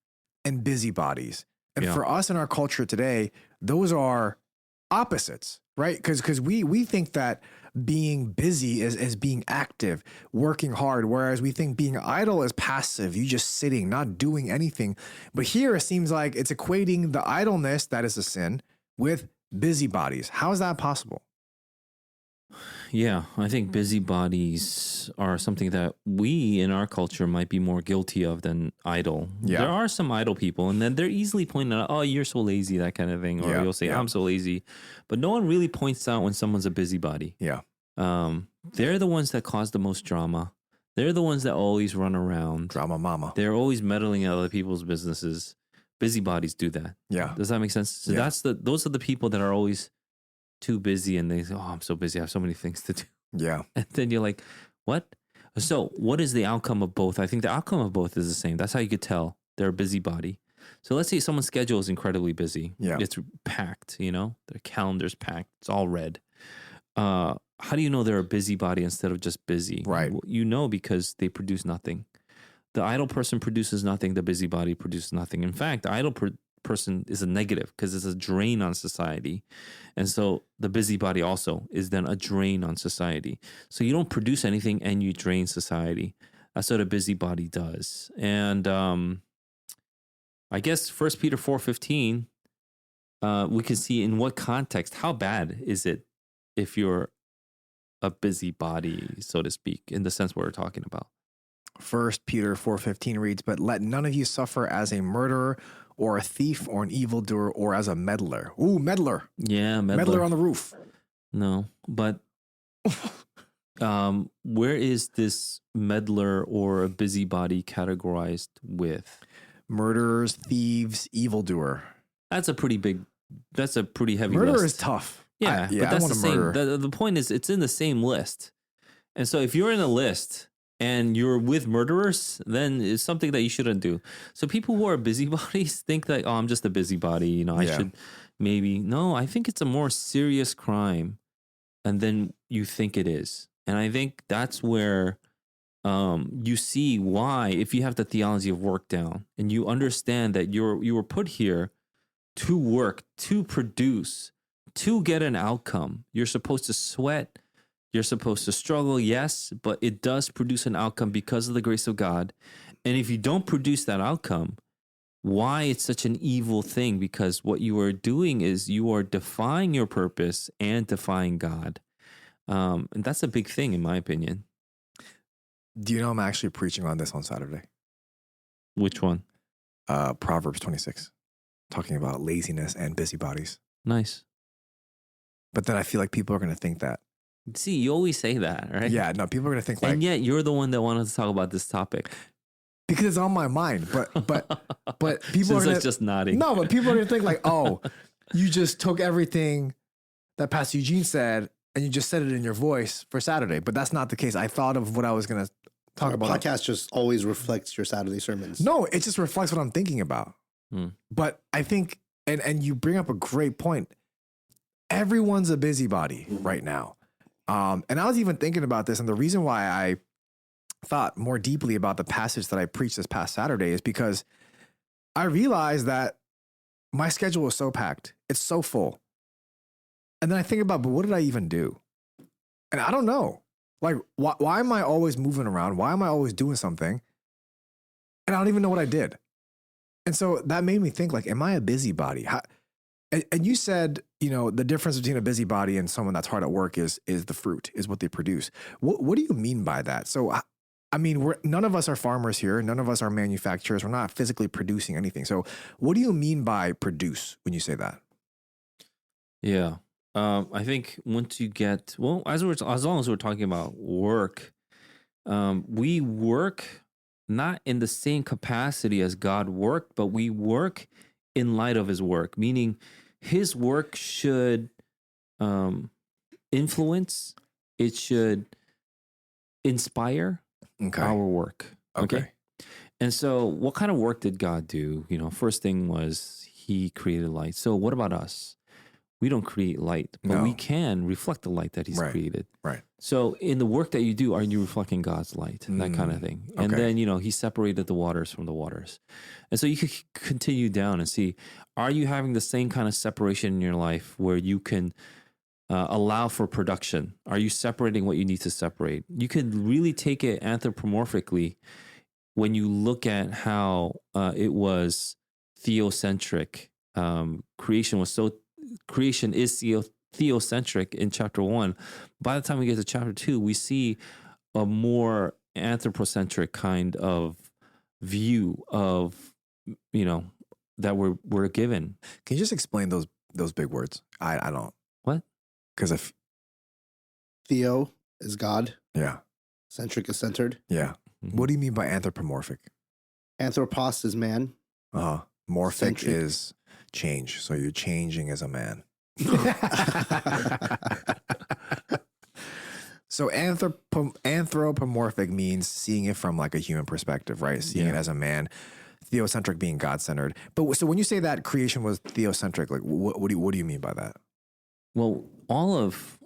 and busybodies. And for us in our culture today, those are opposites, right? Because we think that being busy is being active, working hard, whereas we think being idle is passive. You just sitting, not doing anything. But here it seems like it's equating the idleness, that is a sin, with busybodies. How is that possible? Yeah, I think busybodies are something that we in our culture might be more guilty of than idle. Yeah. There are some idle people, and then they're easily pointed out, oh, you're so lazy, that kind of thing. Or you'll say, I'm so lazy. But no one really points out when someone's a busybody. Yeah. They're the ones that cause the most drama. They're the ones that always run around. Drama mama. They're always meddling in other people's businesses. Busybodies do that. Yeah. Does that make sense? So those are the people that are always too busy, and they say, oh, I'm so busy, I have so many things to do. Yeah. And then you're like, what? So what is the outcome of both? I think the outcome of both is the same. That's how you could tell they're a busybody. So let's say someone's schedule is incredibly busy. Yeah. It's packed, their calendar's packed. It's all red. How do you know they're a busybody instead of just busy? Right. You know, because they produce nothing. The idle person produces nothing. The busybody produces nothing. In fact, the idle person is a negative because it's a drain on society. And so the busybody also is then a drain on society. So you don't produce anything and you drain society. That's what a busybody does. And I guess 1 Peter 4:15, we can see in what context, how bad is it if you're a busybody, so to speak, in the sense we're talking about. 1 Peter 4:15 reads, "But let none of you suffer as a murderer or a thief or an evildoer or as a meddler." Ooh, meddler. Yeah, Meddler on the roof. No, but where is this meddler or a busybody categorized with? Murderers, thieves, evildoer. That's a pretty heavy Murder list. is tough. Yeah, but that's the same. The point is, it's in the same list. And so if you're in a list and you're with murderers, then it's something that you shouldn't do. So people who are busybodies think that, oh, I'm just a busybody. You know, I should maybe. No, I think it's a more serious crime and then you think it is. And I think that's where you see why, if you have the theology of work down and you understand that you were put here to work, to produce, to get an outcome. You're supposed to sweat. You're supposed to struggle, yes, but it does produce an outcome because of the grace of God. And if you don't produce that outcome, why it's such an evil thing? Because what you are doing is you are defying your purpose and defying God. And that's a big thing, in my opinion. Do you know I'm actually preaching on this on Saturday? Which one? Proverbs 26, talking about laziness and busybodies. Nice. But then I feel like people are going to think that. See, you always say that, right? Yeah, no, people are going to think like... And yet you're the one that wanted to talk about this topic. Because it's on my mind. But people are gonna, just nodding. No, but people are going to think like, oh, you just took everything that Pastor Eugene said and you just said it in your voice for Saturday. But that's not the case. I thought of what I was going to talk about. Our podcast just always reflects your Saturday sermons. No, it just reflects what I'm thinking about. But I think, and you bring up a great point. Everyone's a busybody right now. And I was even thinking about this. And the reason why I thought more deeply about the passage that I preached this past Saturday is because I realized that my schedule is so packed. It's so full. And then I think about, but what did I even do? And I don't know. Like, why am I always moving around? Why am I always doing something? And I don't even know what I did. And so that made me think, like, am I a busybody? And you said, you know, the difference between a busybody and someone that's hard at work is the fruit, is what they produce. What do you mean by that? So, I mean, none of us are farmers here. None of us are manufacturers. We're not physically producing anything. So what do you mean by produce when you say that? Yeah. I think once you get, well, as long as we're talking about work, we work not in the same capacity as God worked, but we work in light of his work, meaning his work should influence, it should inspire our work. Okay. And so what kind of work did God do? You know, first thing was he created light. So what about us? We don't create light, but we can reflect the light that he's created. Right. So in the work that you do, are you reflecting God's light? That kind of thing. And then, you know, he separated the waters from the waters. And so you could continue down and see, are you having the same kind of separation in your life where you can allow for production? Are you separating what you need to separate? You could really take it anthropomorphically when you look at how it was theocentric. Creation is theocentric in chapter 1. By the time we get to chapter 2, we see a more anthropocentric kind of view of, you know, that we're given. Can you just explain those big words? I don't. What? Because if theo is God. Yeah. Centric is centered. Yeah. Mm-hmm. What do you mean by anthropomorphic? Anthropos is man. Morphic centric is change. So you're changing as a man. So anthropomorphic means seeing it from like a human perspective, right? Seeing it as a man. Theocentric being God-centered. But so when you say that creation was theocentric, like what do you mean by that? Well, all of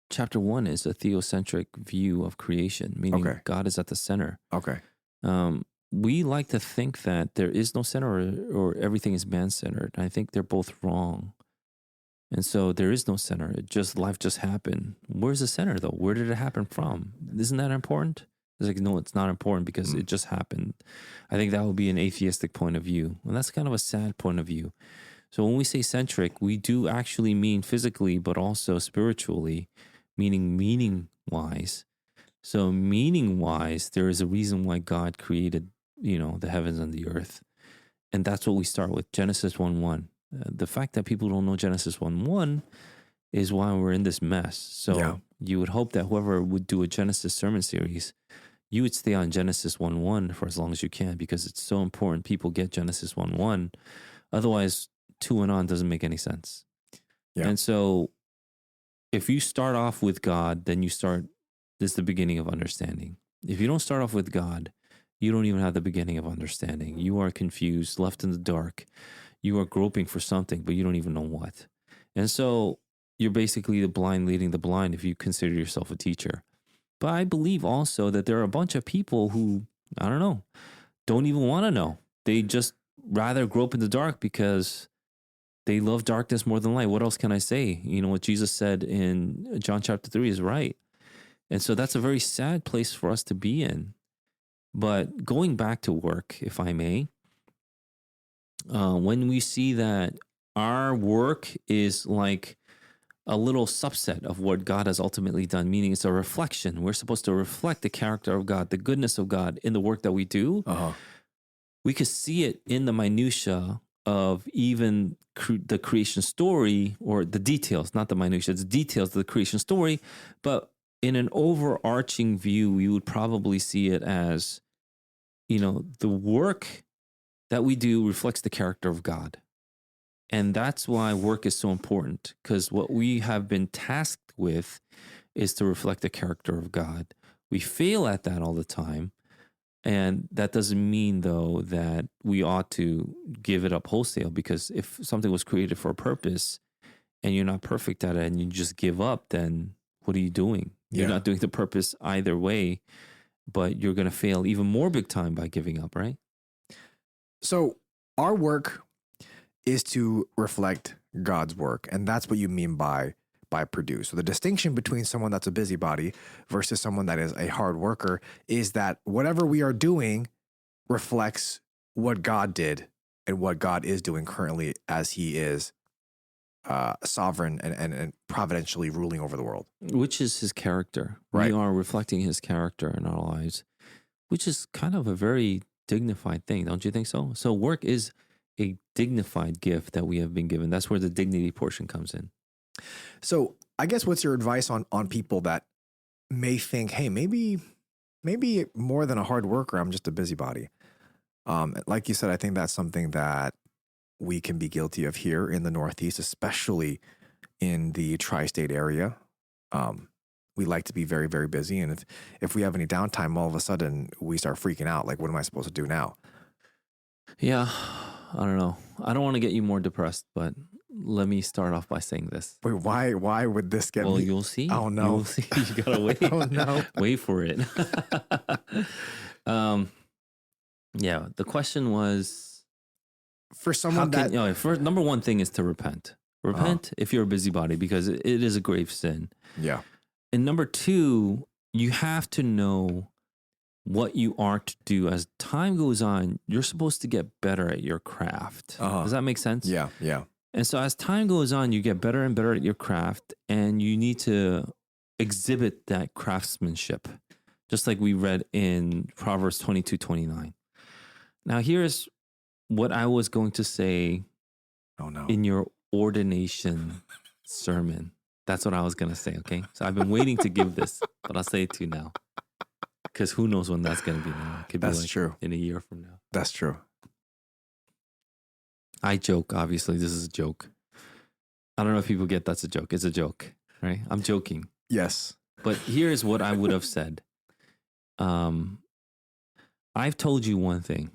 chapter 1 is a theocentric view of creation, meaning God is at the center. Okay. We like to think that there is no center or everything is man-centered. I think they're both wrong. And so there is no center. Life just happened. Where's the center though? Where did it happen from? Isn't that important? It's like, no, it's not important because it just happened. I think that would be an atheistic point of view. And that's kind of a sad point of view. So when we say centric, we do actually mean physically, but also spiritually, meaning meaning-wise. So meaning-wise, there is a reason why God created, you know, the heavens and the earth. And that's what we start with, Genesis 1:1. The fact that people don't know Genesis 1:1 is why we're in this mess. So you would hope that whoever would do a Genesis sermon series, you would stay on Genesis 1:1 for as long as you can, because it's so important people get Genesis 1:1. Otherwise, 2 and on doesn't make any sense. Yeah. And so if you start off with God, then this is the beginning of understanding. If you don't start off with God, you don't even have the beginning of understanding. You are confused, left in the dark. You are groping for something, but you don't even know what. And so you're basically the blind leading the blind if you consider yourself a teacher. But I believe also that there are a bunch of people who, I don't know, don't even want to know. They just rather grope in the dark because they love darkness more than light. What else can I say? You know, what Jesus said in John chapter 3 is right. And so that's a very sad place for us to be in. But going back to work, if I may, when we see that our work is like a little subset of what God has ultimately done, meaning it's a reflection. We're supposed to reflect the character of God, the goodness of God in the work that we do. We could see it in the minutia of even the creation story, or the details, not the minutia, it's details of the creation story. But in an overarching view, we would probably see it as, you know, the work that we do reflects the character of God. And that's why work is so important, because what we have been tasked with is to reflect the character of God. We fail at that all the time. And that doesn't mean, though, that we ought to give it up wholesale, because if something was created for a purpose and you're not perfect at it and you just give up, then what are you doing? You're not doing the purpose either way, but you're going to fail even more big time by giving up, right? So our work is to reflect God's work. And that's what you mean by produce. So the distinction between someone that's a busybody versus someone that is a hard worker is that whatever we are doing reflects what God did and what God is doing currently as he is sovereign and providentially ruling over the world. Which is his character. Right. We are reflecting his character in our lives, which is kind of a very dignified thing, don't you think so? So work is a dignified gift that we have been given. That's where the dignity portion comes in. So I guess what's your advice on people that may think, hey, maybe more than a hard worker, I'm just a busybody. Like you said, I think that's something that we can be guilty of here in the Northeast, especially in the tri-state area. We like to be very, very busy. And if we have any downtime, all of a sudden we start freaking out. Like, what am I supposed to do now? Yeah, I don't know. I don't want to get you more depressed, but let me start off by saying this. Wait, why would this get me? Well, you'll see. Oh, no. You'll see. You gotta wait. Oh, no. Wait for it. Yeah, the question was, for someone first, number one thing is to repent. Repent if you're a busybody, because it is a grave sin. Yeah. And number two, you have to know what you are to do. As time goes on, you're supposed to get better at your craft. Does that make sense? Yeah, yeah. And so as time goes on, you get better and better at your craft, and you need to exhibit that craftsmanship, just like we read in Proverbs 22:29. Now, here's what I was going to say in your ordination sermon. That's what I was going to say, okay? So I've been waiting to give this, but I'll say it to you now, because who knows when that's going to be now. It could be like true. In a year from now. That's true. I joke, obviously. This is a joke. I don't know if people get that's a joke. It's a joke, right? I'm joking. Yes. But here's what I would have said. I've told you one thing,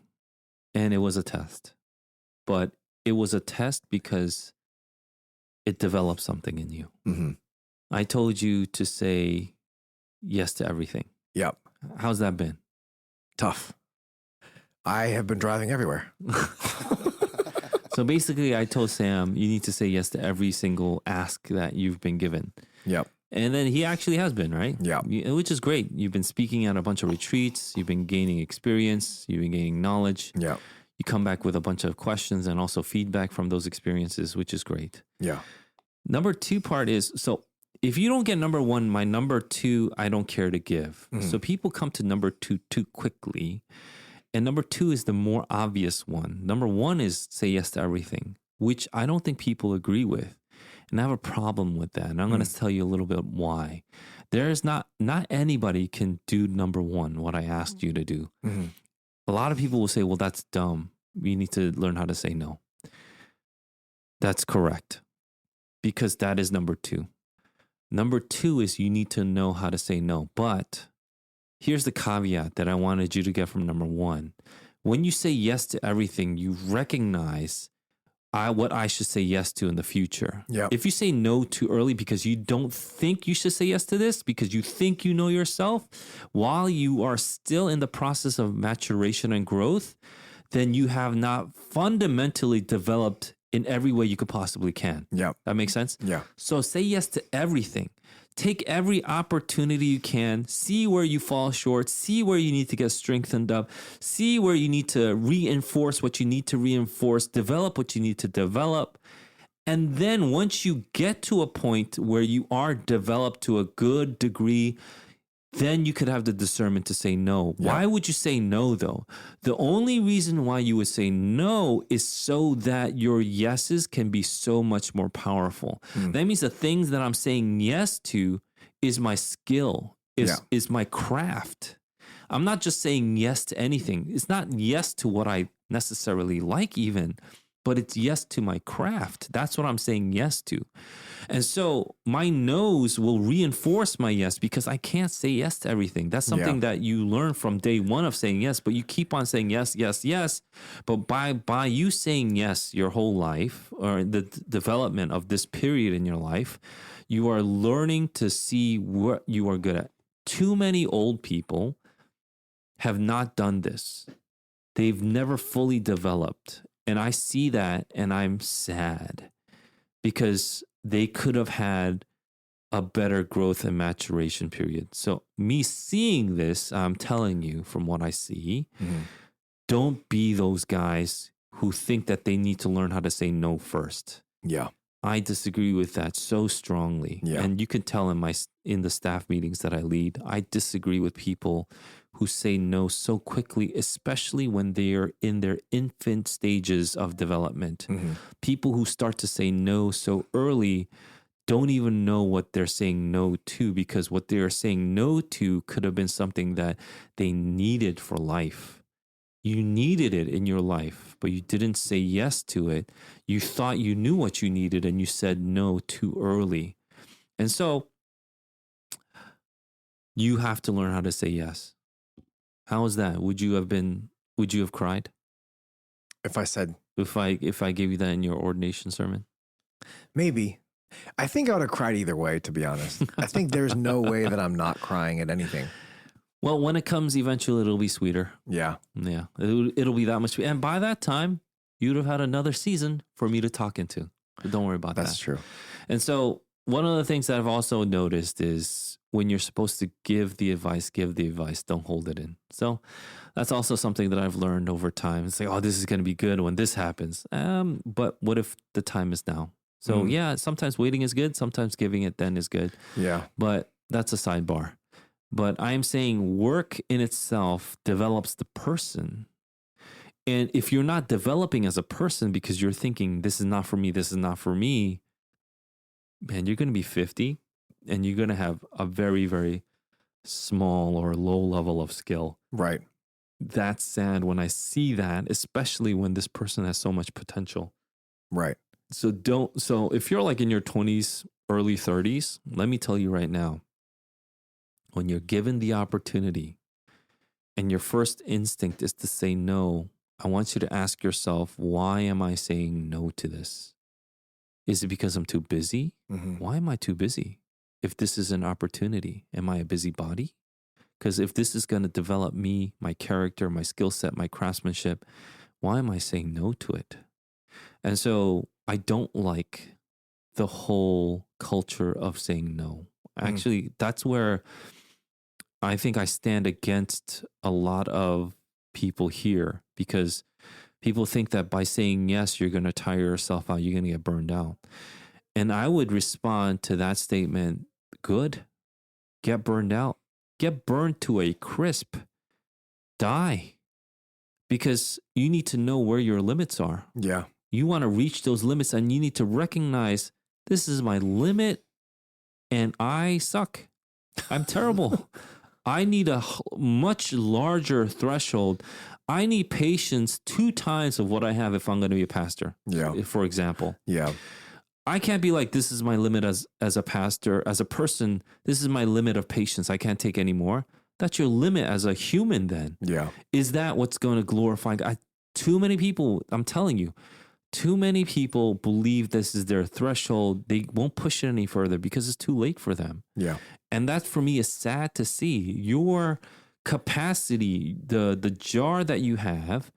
and it was a test. But it was a test because it developed something in you. Mm-hmm. I told you to say yes to everything. Yep. How's that been? Tough. I have been driving everywhere. So basically, I told Sam, you need to say yes to every single ask that you've been given. Yep. And then he actually has been, right? Yeah. Which is great. You've been speaking at a bunch of retreats. You've been gaining experience. You've been gaining knowledge. Yeah. You come back with a bunch of questions and also feedback from those experiences, which is great. Yeah. Number two part is, so if you don't get number one, my number two, I don't care to give. Mm-hmm. So people come to number two too quickly. And number two is the more obvious one. Number one is say yes to everything, which I don't think people agree with. And I have a problem with that. And I'm going to tell you a little bit why. There's not anybody can do number one, what I asked you to do. Mm-hmm. A lot of people will say, well, that's dumb. You need to learn how to say no. That's correct. Because that is number two. Number two is you need to know how to say no. But here's the caveat that I wanted you to get from number one. When you say yes to everything, you recognize what I should say yes to in the future. Yeah. If you say no too early because you don't think you should say yes to this, because you think you know yourself, while you are still in the process of maturation and growth, then you have not fundamentally developed in every way you could possibly can. Yeah. That makes sense? Yeah. So say yes to everything. Take every opportunity you can, see where you fall short, see where you need to get strengthened up, see where you need to reinforce what you need to reinforce, develop what you need to develop. And then once you get to a point where you are developed to a good degree, then you could have the discernment to say no. Yeah. Why would you say no, though? The only reason why you would say no is so that your yeses can be so much more powerful. That means the things that I'm saying yes to is my skill, is my craft. I'm not just saying yes to anything. It's not yes to what I necessarily like even, but it's yes to my craft. That's what I'm saying yes to. And so my no's will reinforce my yes because I can't say yes to everything. That's something that you learn from day one of saying yes, but you keep on saying yes, yes, yes. But by you saying yes your whole life, or the development of this period in your life, you are learning to see what you are good at. Too many old people have not done this. They've never fully developed. And I see that and I'm sad because they could have had a better growth and maturation period. So me seeing this, I'm telling you from what I see, don't be those guys who think that they need to learn how to say no first. Yeah. I disagree with that so strongly. Yeah. And you can tell in the staff meetings that I lead, I disagree with people who say no so quickly, especially when they're in their infant stages of development. People who start to say no so early don't even know what they're saying no to, because what they're saying no to could have been something that they needed for life. You needed it in your life, but you didn't say yes to it. You thought you knew what you needed and you said no too early. And so you have to learn how to say yes. How is that? Would you have cried? If I said, If I gave you that in your ordination sermon? maybe. I think I would have cried either way, to be honest. I think there's no way that I'm not crying at anything. Well, when it comes, eventually it'll be sweeter. Yeah. Yeah. It'll be that much sweeter. And by that time, you'd have had another season for me to talk into. But don't worry about that. That's true. And so one of the things that I've also noticed is when you're supposed to give the advice, don't hold it in. So that's also something that I've learned over time. It's like, oh, this is going to be good when this happens. But what if the time is now? So yeah, sometimes waiting is good. Sometimes giving it then is good. Yeah. But that's a sidebar. But I'm saying work in itself develops the person. And if you're not developing as a person because you're thinking, this is not for me, this is not for me, man, you're going to be 50 and you're going to have a very, very small or low level of skill. Right. That's sad when I see that, especially when this person has so much potential. Right. So if you're like in your 20s, early 30s, let me tell you right now, when you're given the opportunity and your first instinct is to say no, I want you to ask yourself, why am I saying no to this? Is it because I'm too busy? Why am I too busy? If this is an opportunity, am I a busybody? Because if this is going to develop me, my character, my skill set, my craftsmanship, why am I saying no to it? And so I don't like the whole culture of saying no. Actually, that's where I think I stand against a lot of people here, because people think that by saying yes, you're going to tire yourself out. You're going to get burned out. And I would respond to that statement, good, get burned out, get burned to a crisp, die, because you need to know where your limits are. Yeah. You want to reach those limits and you need to recognize this is my limit and I suck. I'm terrible. I need a much larger threshold. I need patience 2 times of what I have if I'm going to be a pastor. Yeah. For example. Yeah. I can't be like, this is my limit as a pastor, as a person. This is my limit of patience. I can't take any more. That's your limit as a human then. Yeah. Is that what's going to glorify God? Too many people, I'm telling you, too many people believe this is their threshold. They won't push it any further because it's too late for them. Yeah. And that for me is sad to see. Your capacity, the jar that you have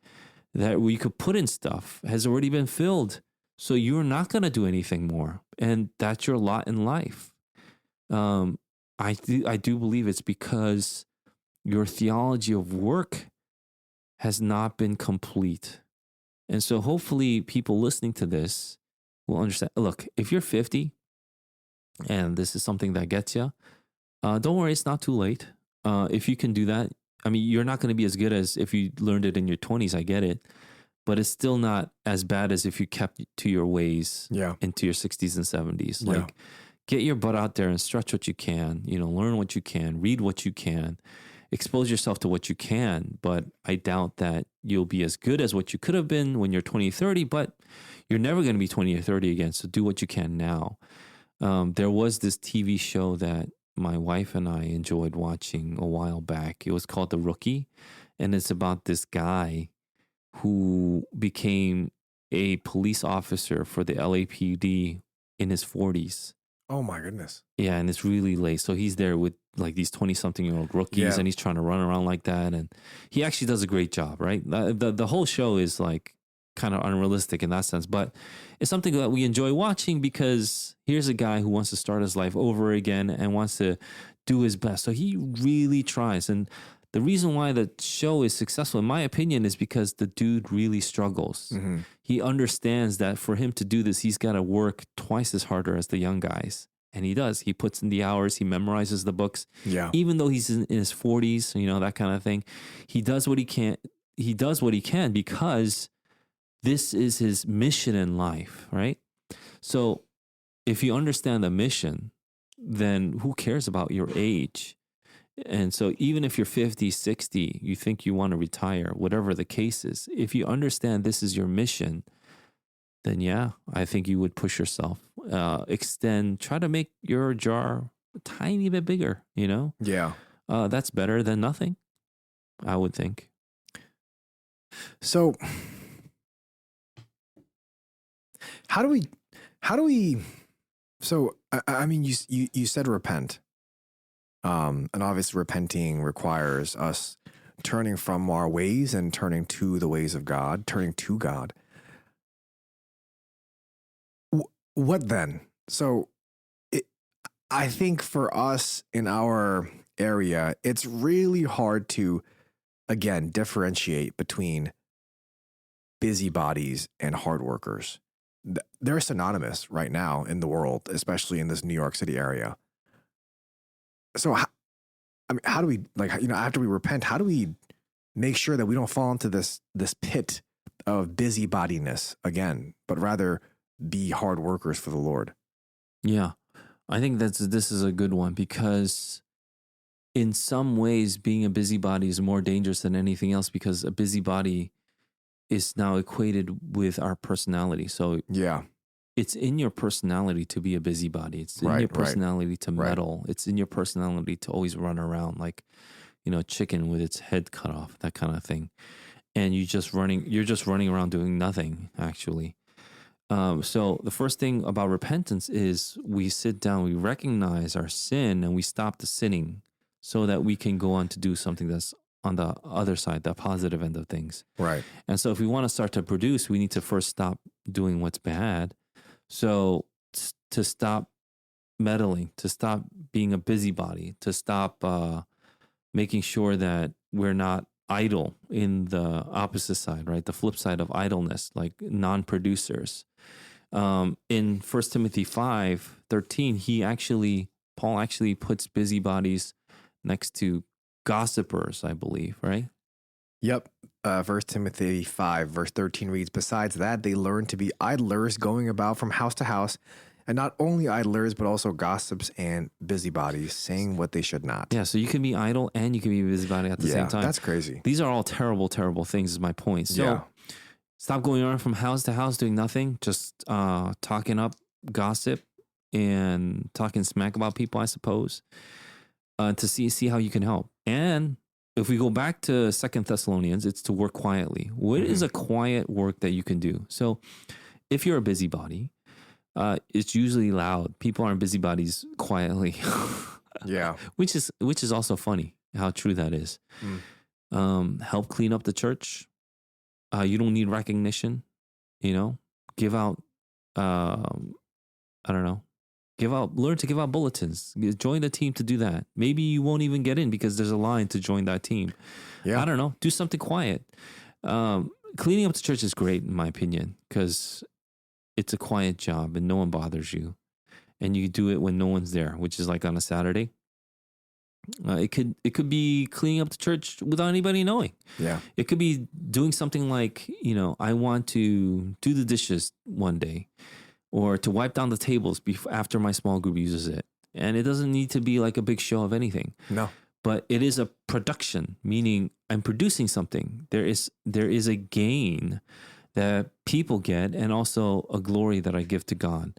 that we could put in stuff has already been filled. So you're not going to do anything more. And that's your lot in life. I do believe it's because your theology of work has not been complete. And so hopefully people listening to this will understand. Look, if you're 50 and this is something that gets you, don't worry, it's not too late. If you can do that, I mean, you're not going to be as good as if you learned it in your 20s. I get it. But it's still not as bad as if you kept to your ways into your 60s and 70s. Like, get your butt out there and stretch what you can, learn what you can, read what you can, expose yourself to what you can. But I doubt that you'll be as good as what you could have been when you're 20, 30, but you're never going to be 20 or 30 again. So do what you can now. There was this TV show that my wife and I enjoyed watching a while back. It was called The Rookie. And it's about this guy who became a police officer for the LAPD in his 40s. Oh my goodness. Yeah, and it's really late. So he's there with like these 20-something-year-old rookies and he's trying to run around like that. And he actually does a great job, right? The whole show is like kind of unrealistic in that sense. But it's something that we enjoy watching because here's a guy who wants to start his life over again and wants to do his best. So he really tries. And the reason why the show is successful, in my opinion, is because the dude really struggles. Mm-hmm. He understands that for him to do this, he's got to work twice as harder as the young guys. And he does. He puts in the hours. He memorizes the books. Yeah. Even though he's in his 40s, that kind of thing. He does what he can. He does what he can because this is his mission in life, right? So if you understand the mission, then who cares about your age? And so even if you're 50, 60, you think you want to retire, whatever the case is, if you understand this is your mission, then I think you would push yourself, extend, try to make your jar a tiny bit bigger, Yeah. That's better than nothing, I would think. So how do we, so, I mean, you said repent. And obviously repenting requires us turning from our ways and turning to the ways of God, turning to God. What then? So I think for us in our area, it's really hard to, again, differentiate between busybodies and hard workers. They're synonymous right now in the world, especially in this New York City area. So, how do we, after we repent, how do we make sure that we don't fall into this pit of busybody-ness again, but rather be hard workers for the Lord? Yeah, I think this is a good one because in some ways being a busybody is more dangerous than anything else because a busybody is now equated with our personality. So it's in your personality to be a busybody. It's in your personality to meddle. Right. It's in your personality to always run around like, chicken with its head cut off, that kind of thing. And you're just running around doing nothing, actually. So the first thing about repentance is we sit down, we recognize our sin, and we stop the sinning so that we can go on to do something that's on the other side, the positive end of things. Right. And so if we want to start to produce, we need to first stop doing what's bad. So to stop meddling, to stop being a busybody, to stop making sure that we're not idle in the opposite side, right? The flip side of idleness, like non-producers. In 1 Timothy 5:13, Paul actually puts busybodies next to gossipers, I believe, right? Yep. 1 Timothy 5, verse 13 reads, "Besides that, they learn to be idlers, going about from house to house, and not only idlers, but also gossips and busybodies, saying what they should not." Yeah, so you can be idle and you can be a busybody at the same time. That's crazy. These are all terrible, terrible things is my point. So stop going around from house to house doing nothing, just talking up gossip and talking smack about people, I suppose. to see how you can help. And if we go back to Second Thessalonians, it's to work quietly. What is a quiet work that you can do? So if you're a busybody, it's usually loud. People aren't busybodies quietly. Yeah. Which is also funny how true that is. Help clean up the church. You don't need recognition, give out, learn to give out bulletins, join the team to do that. Maybe you won't even get in because there's a line to join that team. Yeah. I don't know. Do something quiet. Cleaning up the church is great in my opinion, because it's a quiet job and no one bothers you. And you do it when no one's there, which is like on a Saturday. It could be cleaning up the church without anybody knowing. Yeah. It could be doing something like, I want to do the dishes one day, or to wipe down the tables after my small group uses it. And it doesn't need to be like a big show of anything. No. But it is a production, meaning I'm producing something. There is a gain that people get, and also a glory that I give to God.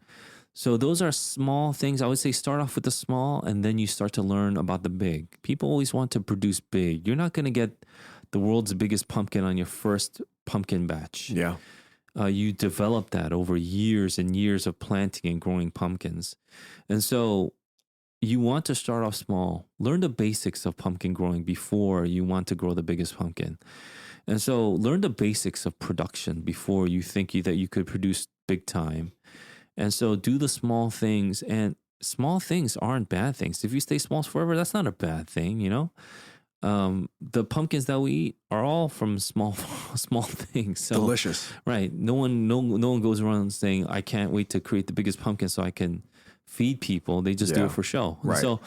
So those are small things. I would say start off with the small, and then you start to learn about the big. People always want to produce big. You're not going to get the world's biggest pumpkin on your first pumpkin batch. Yeah. You develop that over years and years of planting and growing pumpkins. And so you want to start off small. Learn the basics of pumpkin growing before you want to grow the biggest pumpkin. And so learn the basics of production before you think that you could produce big time. And so do the small things, and small things aren't bad things. If you stay small forever, that's not a bad thing, The pumpkins that we eat are all from small things. So, delicious. Right. No one goes around saying, I can't wait to create the biggest pumpkin so I can feed people. They just do it for show. Right. So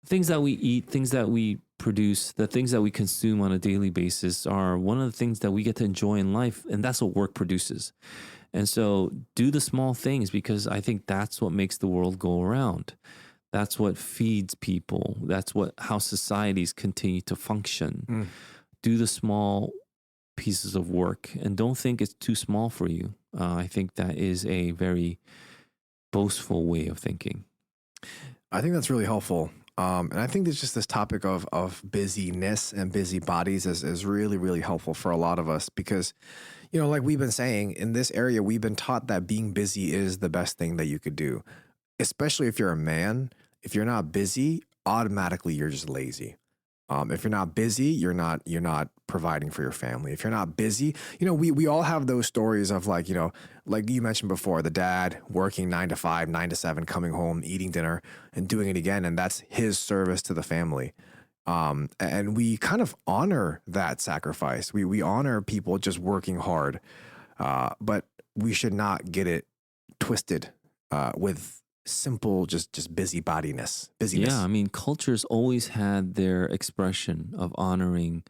things that we eat, things that we produce, the things that we consume on a daily basis are one of the things that we get to enjoy in life. And that's what work produces. And so do the small things, because I think that's what makes the world go around. That's what feeds people. That's how societies continue to function. Do the small pieces of work, and don't think it's too small for you. I think that is a very boastful way of thinking. I think that's really helpful. And I think it's just this topic of busyness and busybodies is really, really helpful for a lot of us, because, like we've been saying, in this area, we've been taught that being busy is the best thing that you could do, especially if you're a man. If you're not busy, automatically you're just lazy. If you're not busy, you're not providing for your family. If you're not busy, we all have those stories of like you mentioned before, the dad working 9 to 5, 9 to 7, coming home, eating dinner and doing it again. And that's his service to the family. And we kind of honor that sacrifice. We honor people just working hard. But we should not get it twisted, with simple, just busybodiness. Yeah, I mean, cultures always had their expression of honoring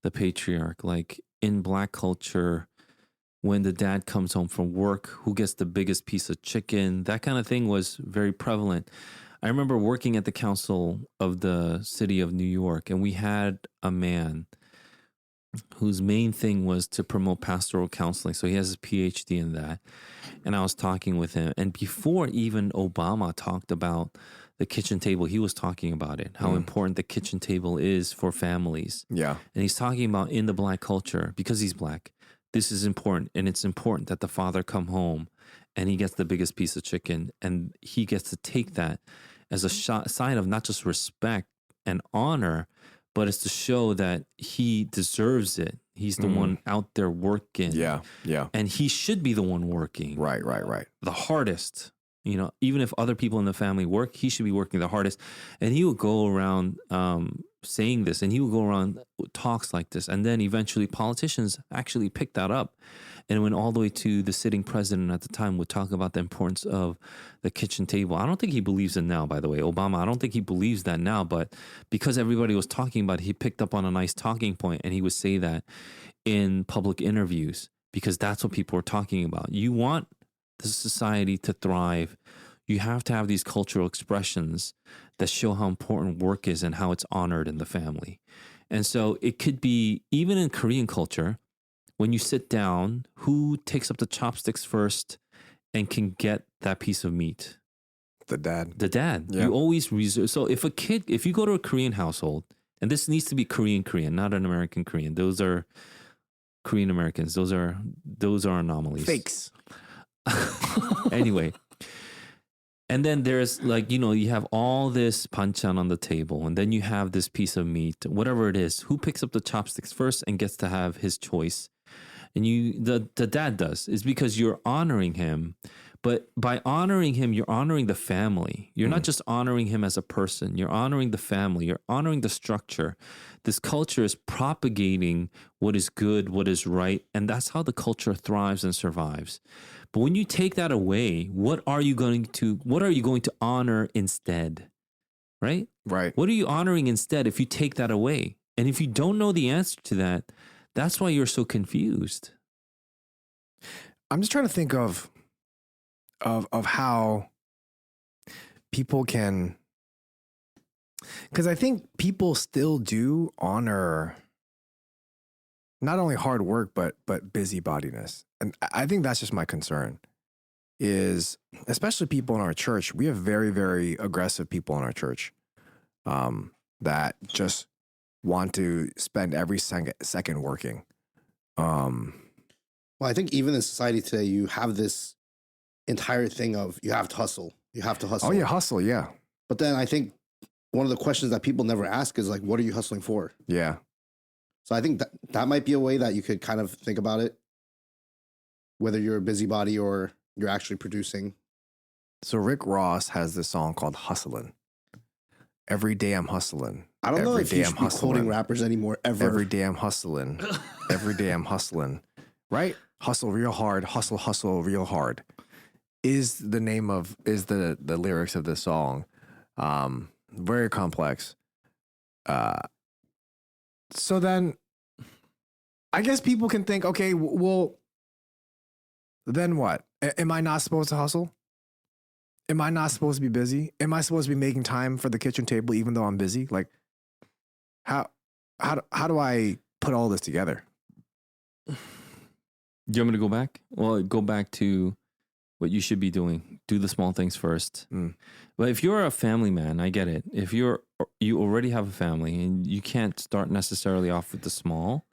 the patriarch. Like in Black culture, when the dad comes home from work, who gets the biggest piece of chicken? That kind of thing was very prevalent. I remember working at the council of the city of New York, and we had a man whose main thing was to promote pastoral counseling. So he has his PhD in that. And I was talking with him. And before even Obama talked about the kitchen table, he was talking about it, how important the kitchen table is for families. Yeah. And he's talking about in the Black culture, because he's Black, this is important. And it's important that the father come home and he gets the biggest piece of chicken. And he gets to take that as a sign of not just respect and honor, but it's to show that he deserves it. He's the one out there working. Yeah, yeah. And he should be the one working. Right. The hardest. Even if other people in the family work, he should be working the hardest. And he would go around saying this, and he would go around talks like this. And then eventually politicians actually picked that up. And it went all the way to the sitting president at the time would talk about the importance of the kitchen table. I don't think he believes it now, by the way. Obama, I don't think he believes that now. But because everybody was talking about it, he picked up on a nice talking point, and he would say that in public interviews, because that's what people are talking about. You want the society to thrive. You have to have these cultural expressions that show how important work is and how it's honored in the family. And so it could be, even in Korean culture, when you sit down, who takes up the chopsticks first and can get that piece of meat? The dad. The dad. Yeah. You always reserve. So if you go to a Korean household, and this needs to be Korean, not an American Korean. Those are Korean Americans. Those are anomalies. Fakes. Anyway. And then there's like, you have all this banchan on the table, and then you have this piece of meat, whatever it is. Who picks up the chopsticks first and gets to have his choice? And the dad does. It's because you're honoring him. But by honoring him, you're honoring the family. You're not just honoring him as a person. You're honoring the family. You're honoring the structure. This culture is propagating what is good, what is right. And that's how the culture thrives and survives. But when you take that away, what are you going to honor instead? Right? Right. What are you honoring instead if you take that away? And if you don't know the answer to that, that's why you're so confused. I'm just trying to think of how people can, because I think people still do honor not only hard work, but busybodiness. And I think that's just my concern is, especially people in our church, we have very, very aggressive people in our church that just want to spend every second working. Well, I think even in society today, you have this entire thing of you have to hustle. You have to hustle. Oh, yeah, hustle, yeah. But then I think one of the questions that people never ask is like, what are you hustling for? Yeah. So I think that might be a way that you could kind of think about it, whether you're a busybody or you're actually producing. So Rick Ross has this song called Hustlin'. Every day I'm hustling. I don't know Every if day you I'm should be quoting rappers anymore ever. Every day I'm hustling. Every day I'm hustling. Right? Hustle real hard. Hustle real hard. Is the lyrics of this song. Very complex. So then I guess people can think, okay, well, then what? Am I not supposed to hustle? Am I not supposed to be busy? Am I supposed to be making time for the kitchen table even though I'm busy? Like, how do I put all this together? Do you want me to go back? Well, go back to what you should be doing. Do the small things first. But if you're a family man, I get it. If you already have a family and you can't start necessarily off with the small,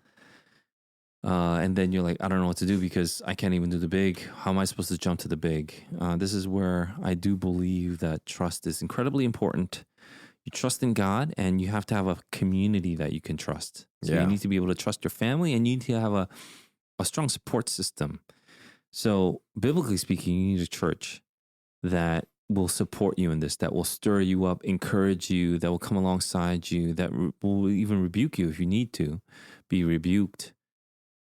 and then you're like, I don't know what to do because I can't even do the big. How am I supposed to jump to the big? This is where I do believe that trust is incredibly important. You trust in God, and you have to have a community that you can trust. So you need to be able to trust your family, and you need to have a strong support system. So biblically speaking, you need a church that will support you in this, that will stir you up, encourage you, that will come alongside you, that will even rebuke you if you need to be rebuked.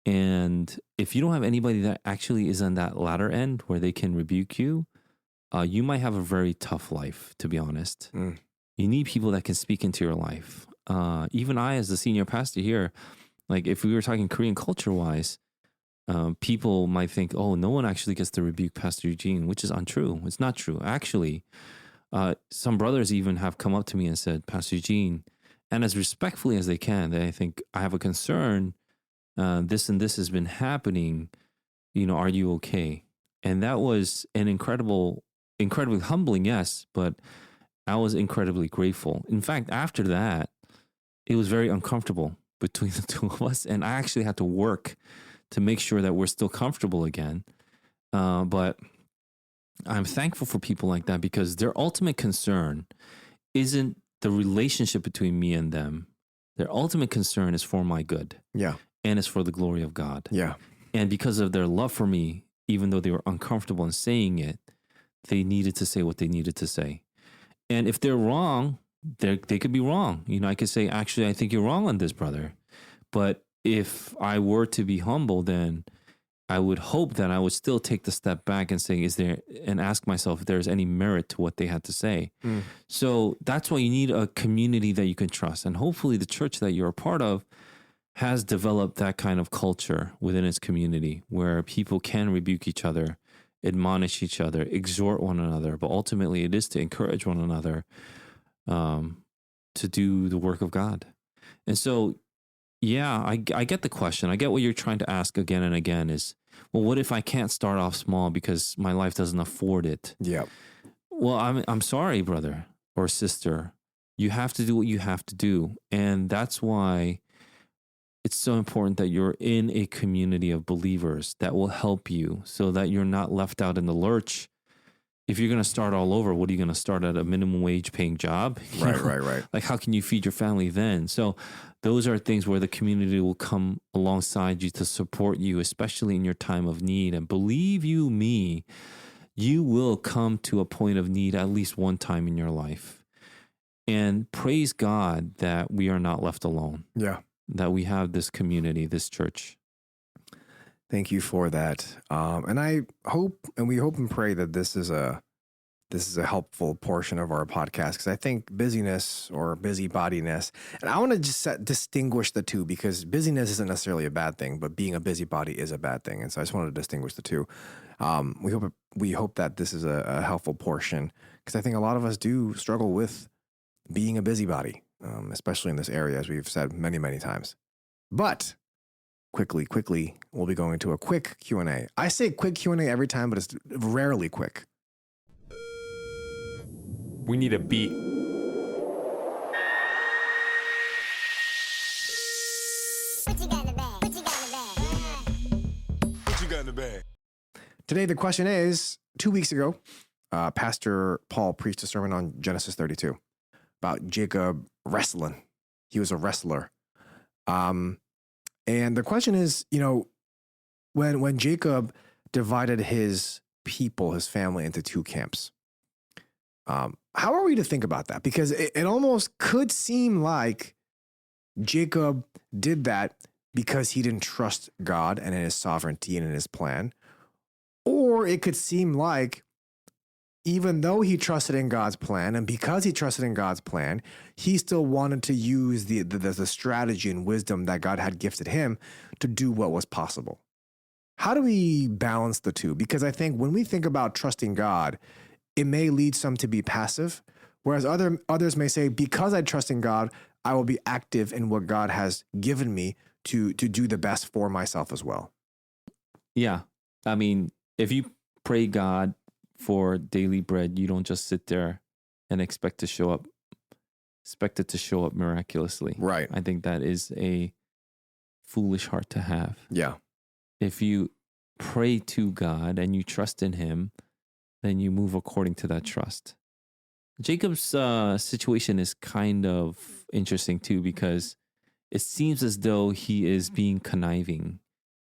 And if you don't have anybody that actually is on that latter end where they can rebuke you, you might have a very tough life, to be honest. You need people that can speak into your life. Even I, as the senior pastor here, like if we were talking Korean culture wise, people might think, oh, no one actually gets to rebuke Pastor Eugene, which is untrue. It's not true. Actually, some brothers even have come up to me and said, Pastor Eugene, and as respectfully as they can, they think, I have a concern. This and this has been happening. Are you okay? And that was an incredibly humbling, yes, but I was incredibly grateful. In fact, after that, it was very uncomfortable between the two of us. And I actually had to work to make sure that we're still comfortable again. But I'm thankful for people like that because their ultimate concern isn't the relationship between me and them. Their ultimate concern is for my good. Yeah. And it's for the glory of God. Yeah. And because of their love for me, even though they were uncomfortable in saying it, they needed to say what they needed to say. And if they're wrong, they could be wrong. I could say, actually, I think you're wrong on this, brother. But if I were to be humble, then I would hope that I would still take the step back and say, and ask myself if there's any merit to what they had to say. So that's why you need a community that you can trust. And hopefully the church that you're a part of has developed that kind of culture within its community where people can rebuke each other, admonish each other, exhort one another. But ultimately it is to encourage one another to do the work of God. And so, yeah, I get the question. I get what you're trying to ask again and again is, well, what if I can't start off small because my life doesn't afford it? Yeah. Well, I'm sorry, brother or sister. You have to do what you have to do. And that's why it's so important that you're in a community of believers that will help you so that you're not left out in the lurch. If you're going to start all over, what are you going to start at a minimum wage paying job? Right. Like, how can you feed your family then? So those are things where the community will come alongside you to support you, especially in your time of need. And believe you me, you will come to a point of need at least one time in your life. And praise God that we are not left alone. Yeah. That we have this community, this church. Thank you for that. And I hope, and we hope and pray that this is a helpful portion of our podcast, because I think busyness or busybody-ness, and I want to just distinguish the two, because busyness isn't necessarily a bad thing, but being a busybody is a bad thing. And so I just wanted to distinguish the two. We hope that this is a helpful portion, because I think a lot of us do struggle with being a busybody, especially in this area, as we've said many, many times. But quickly, we'll be going to a quick Q&A. I say quick Q&A every time, but it's rarely quick. We need a beat. What you got in the bag? What you got in the bag? What you got in the bag? Today, the question is, 2 weeks ago, Pastor Paul preached a sermon on Genesis 32 about Jacob wrestling. He was a wrestler. And the question is, when Jacob divided his people, his family, into two camps, how are we to think about that? Because it almost could seem like Jacob did that because he didn't trust God and in his sovereignty and in his plan. Or it could seem like even though he trusted in God's plan, and because he trusted in God's plan, he still wanted to use the strategy and wisdom that God had gifted him to do what was possible. How do we balance the two? Because I think when we think about trusting God, it may lead some to be passive, whereas others may say, because I trust in God, I will be active in what God has given me to do the best for myself as well. Yeah. I mean, if you pray God for daily bread, you don't just sit there and expect it to show up miraculously. Right. I think that is a foolish heart to have. Yeah. If you pray to God and you trust in him, then you move according to that trust. Jacob's situation is kind of interesting too, because it seems as though he is being conniving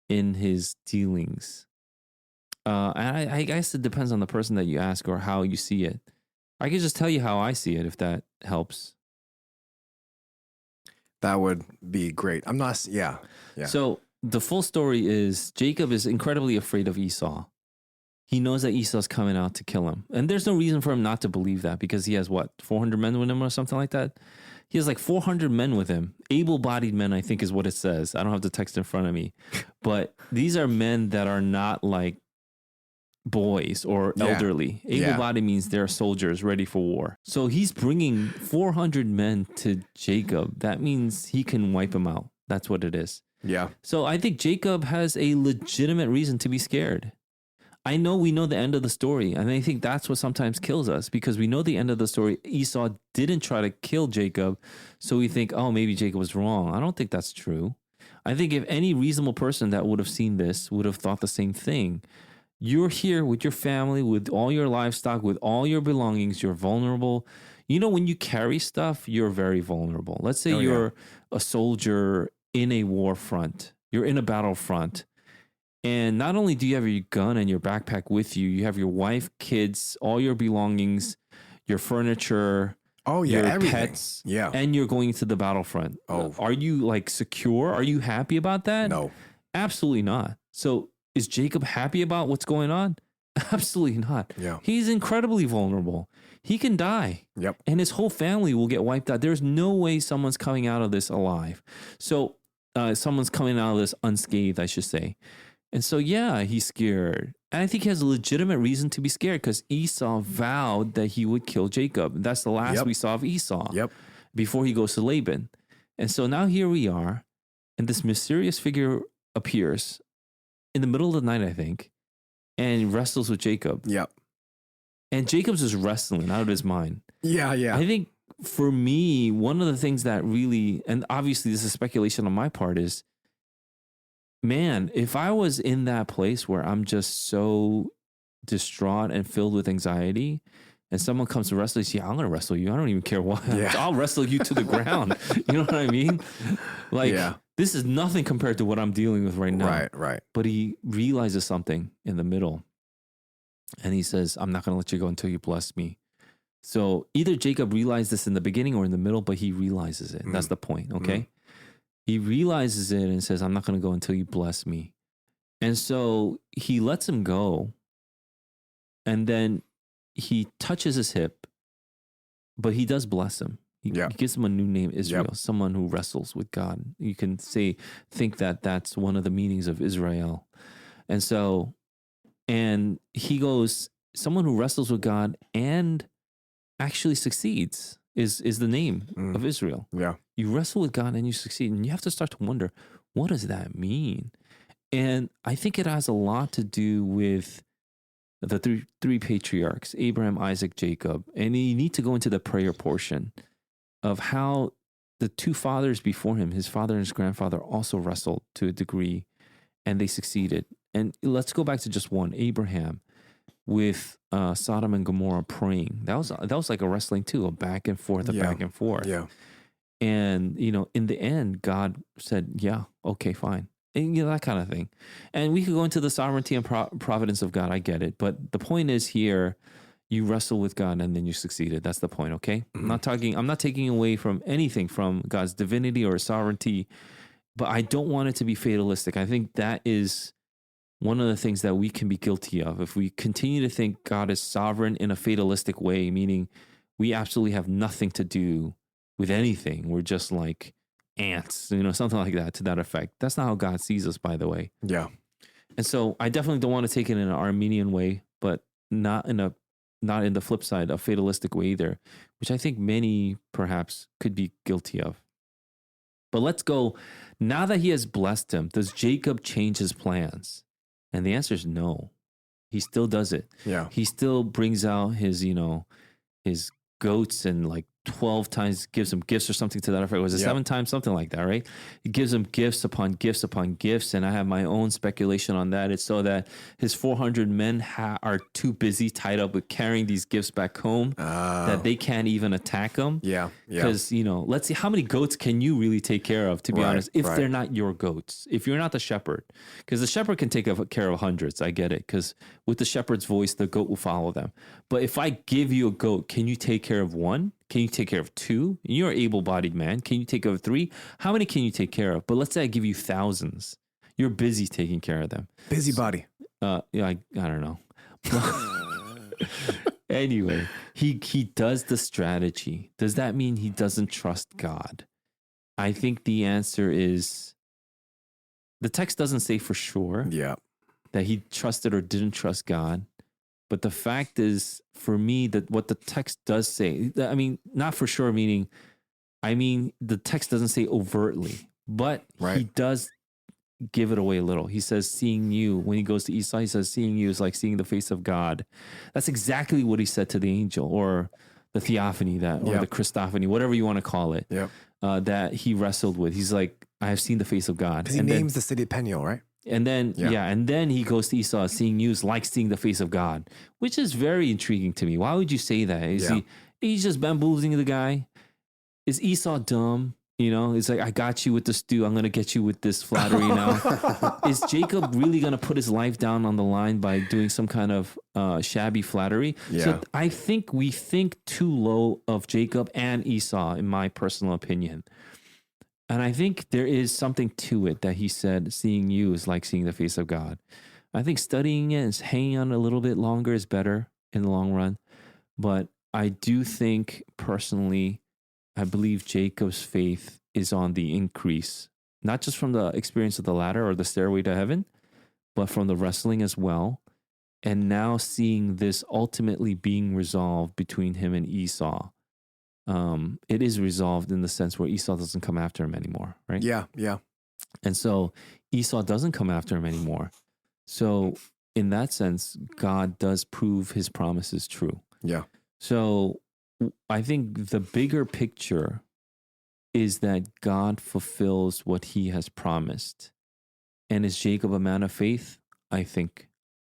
in his dealings. And I guess it depends on the person that you ask or how you see it. I can just tell you how I see it, if that helps. That would be great. Yeah. So the full story is Jacob is incredibly afraid of Esau. He knows that Esau's coming out to kill him. And there's no reason for him not to believe that, because he has 400 men with him or something like that? He has 400 men with him. Able-bodied men, I think is what it says. I don't have the text in front of me. But these are men that are not like boys or elderly. Able-bodied means they're soldiers ready for war. So he's bringing 400 men to Jacob. That means he can wipe them out. That's what it is. Yeah. So I think Jacob has a legitimate reason to be scared. I know we know the end of the story, and I think that's what sometimes kills us, because we know the end of the story. Esau didn't try to kill Jacob, so we think, oh, maybe Jacob was wrong. I don't think that's true. I think if any reasonable person that would have seen this would have thought the same thing. You're here with your family, with all your livestock, with all your belongings. You're vulnerable. When you carry stuff, you're very vulnerable. Let's say you're a soldier in a war front. You're in a battlefront. And not only do you have your gun and your backpack with you, you have your wife, kids, all your belongings, your furniture, your everything. pets, Yeah. and you're going to the battlefront. Oh. Are you secure? Are you happy about that? No. Absolutely not. So is Jacob happy about what's going on? Absolutely not. Yeah. He's incredibly vulnerable. He can die. Yep. And his whole family will get wiped out. There's no way someone's coming out of this alive. So someone's coming out of this unscathed, I should say. And so, he's scared. And I think he has a legitimate reason to be scared, because Esau vowed that he would kill Jacob. That's the last we saw of Esau before he goes to Laban. And so now here we are, and this mysterious figure appears in the middle of the night, I think, and wrestles with Jacob. Yep. And Jacob's just wrestling out of his mind. Yeah. I think for me, one of the things that really, and obviously this is speculation on my part, is, man, if I was in that place where I'm just so distraught and filled with anxiety, and someone comes to wrestle, yeah, I'm going to wrestle you. I don't even care what. Yeah. I'll wrestle you to the ground. You know what I mean? Like, this is nothing compared to what I'm dealing with right now. Right. But he realizes something in the middle. And he says, I'm not going to let you go until you bless me. So either Jacob realized this in the beginning or in the middle, but he realizes it. That's the point, okay? He realizes it and says, I'm not going to go until you bless me. And so he lets him go. And then he touches his hip, but he does bless him. He gives him a new name, Israel, someone who wrestles with God. You can think that that's one of the meanings of Israel. And so, and he goes, someone who wrestles with God and actually succeeds is the name of Israel. Yeah. You wrestle with God and you succeed. And you have to start to wonder, what does that mean? And I think it has a lot to do with the three patriarchs, Abraham, Isaac, Jacob. And you need to go into the prayer portion of how the two fathers before him, his father and his grandfather, also wrestled to a degree, and they succeeded. And let's go back to just one, Abraham, with Sodom and Gomorrah praying. That was like a wrestling too, a back and forth, back and forth. Yeah. And, in the end, God said, yeah, okay, fine. And, that kind of thing. And we could go into the sovereignty and providence of God. I get it. But the point is here, you wrestle with God and then you succeeded. That's the point, okay? I'm not taking away from anything from God's divinity or sovereignty, but I don't want it to be fatalistic. I think that is one of the things that we can be guilty of. If we continue to think God is sovereign in a fatalistic way, meaning we absolutely have nothing to do with anything. We're just like ants, something like that, to that effect. That's not how God sees us, by the way. Yeah. And so I definitely don't want to take it in an Armenian way, but not in the flip side, a fatalistic way either, which I think many perhaps could be guilty of. But let's go. Now that he has blessed him, does Jacob change his plans? And the answer is no. He still does it. Yeah. He still brings out his goats and like 12 times gives him gifts or something to that effect. Was it 7 times? Something like that, right? He gives him gifts upon gifts upon gifts. And I have my own speculation on that. It's so that his 400 men are too busy tied up with carrying these gifts back home that they can't even attack him. Yeah. Because, let's see, how many goats can you really take care of, to be honest, if they're not your goats, if you're not the shepherd? Because the shepherd can take care of hundreds. I get it. Because with the shepherd's voice, the goat will follow them. But if I give you a goat, can you take care of one? Can you take care of 2? You're an able-bodied man. Can you take care of 3? How many can you take care of? But let's say I give you thousands. You're busy taking care of them. Busybody. I don't know. Anyway, he does the strategy. Does that mean he doesn't trust God? I think the answer is, the text doesn't say for sure that he trusted or didn't trust God. But the fact is, for me, that what the text does say, I mean, not for sure, meaning, the text doesn't say overtly, but he does give it away a little. He says, seeing you, when he goes to Esau, he says, seeing you is like seeing the face of God. That's exactly what he said to the angel, or the theophany, or the Christophany, whatever you want to call it, that he wrestled with. He's like, I have seen the face of God. Because he names the city Peniel, right? And then, and then he goes to Esau, seeing you is like seeing the face of God, which is very intriguing to me. Why would you say that? He's just bamboozling the guy? Is Esau dumb? It's like, I got you with the stew. I'm going to get you with this flattery now. Is Jacob really going to put his life down on the line by doing some kind of shabby flattery? Yeah. So I think we think too low of Jacob and Esau, in my personal opinion. And I think there is something to it that he said, seeing you is like seeing the face of God. I think studying it and hanging on a little bit longer is better in the long run. But I do think personally, I believe Jacob's faith is on the increase, not just from the experience of the ladder or the stairway to heaven, but from the wrestling as well. And now seeing this ultimately being resolved between him and Esau. It is resolved in the sense where Esau doesn't come after him anymore, right? Yeah. And so Esau doesn't come after him anymore. So in that sense, God does prove his promises true. Yeah. So I think the bigger picture is that God fulfills what he has promised. And is Jacob a man of faith? I think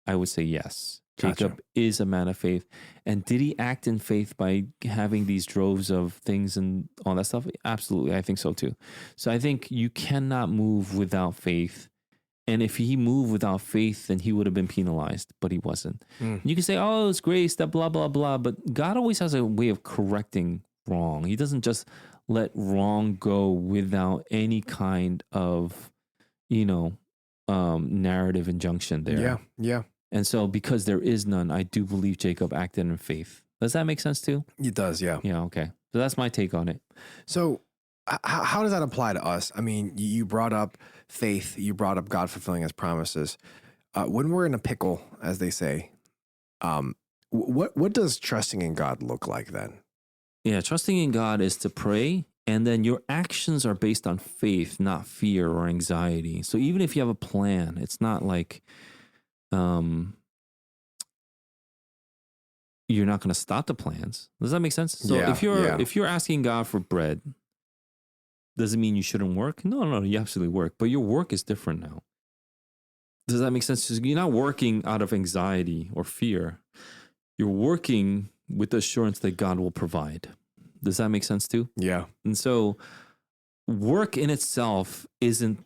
I would say yes. Gotcha. Jacob is a man of faith. And did he act in faith by having these droves of things and all that stuff? Absolutely. I think so too. So I think you cannot move without faith. And if he moved without faith, then he would have been penalized, but he wasn't. You can say, oh, it's grace, that blah, blah, blah. But God always has a way of correcting wrong. He doesn't just let wrong go without any kind of, narrative injunction there. Yeah. Yeah. And so because there is none, I do believe Jacob acted in faith. Does that make sense too? It does. Yeah. Yeah. Okay. So that's my take on it. So how does that apply to us? I mean, you brought up faith. You brought up God fulfilling his promises. When we're in a pickle, as they say, what does trusting in God look like then? Yeah. Trusting in God is to pray. And then your actions are based on faith, not fear or anxiety. So even if you have a plan, it's not like you're not going to stop the plans. Does that make sense? So if you're asking God for bread, does it mean you shouldn't work? No, you absolutely work. But your work is different now. Does that make sense? You're not working out of anxiety or fear. You're working with the assurance that God will provide. Does that make sense too? Yeah. And so work in itself isn't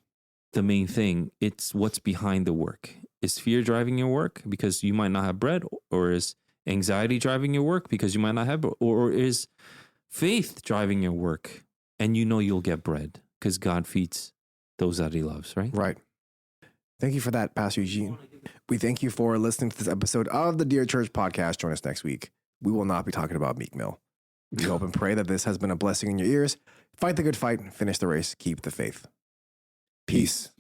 the main thing. It's what's behind the work. Is fear driving your work because you might not have bread? Or is anxiety driving your work because you might not have bread? Or is faith driving your work and you'll get bread because God feeds those that he loves, right? Right. Thank you for that, Pastor Eugene. We thank you for listening to this episode of the Dear Church podcast. Join us next week. We will not be talking about Meek Mill. We hope and pray that this has been a blessing in your ears. Fight the good fight, finish the race, keep the faith. Peace.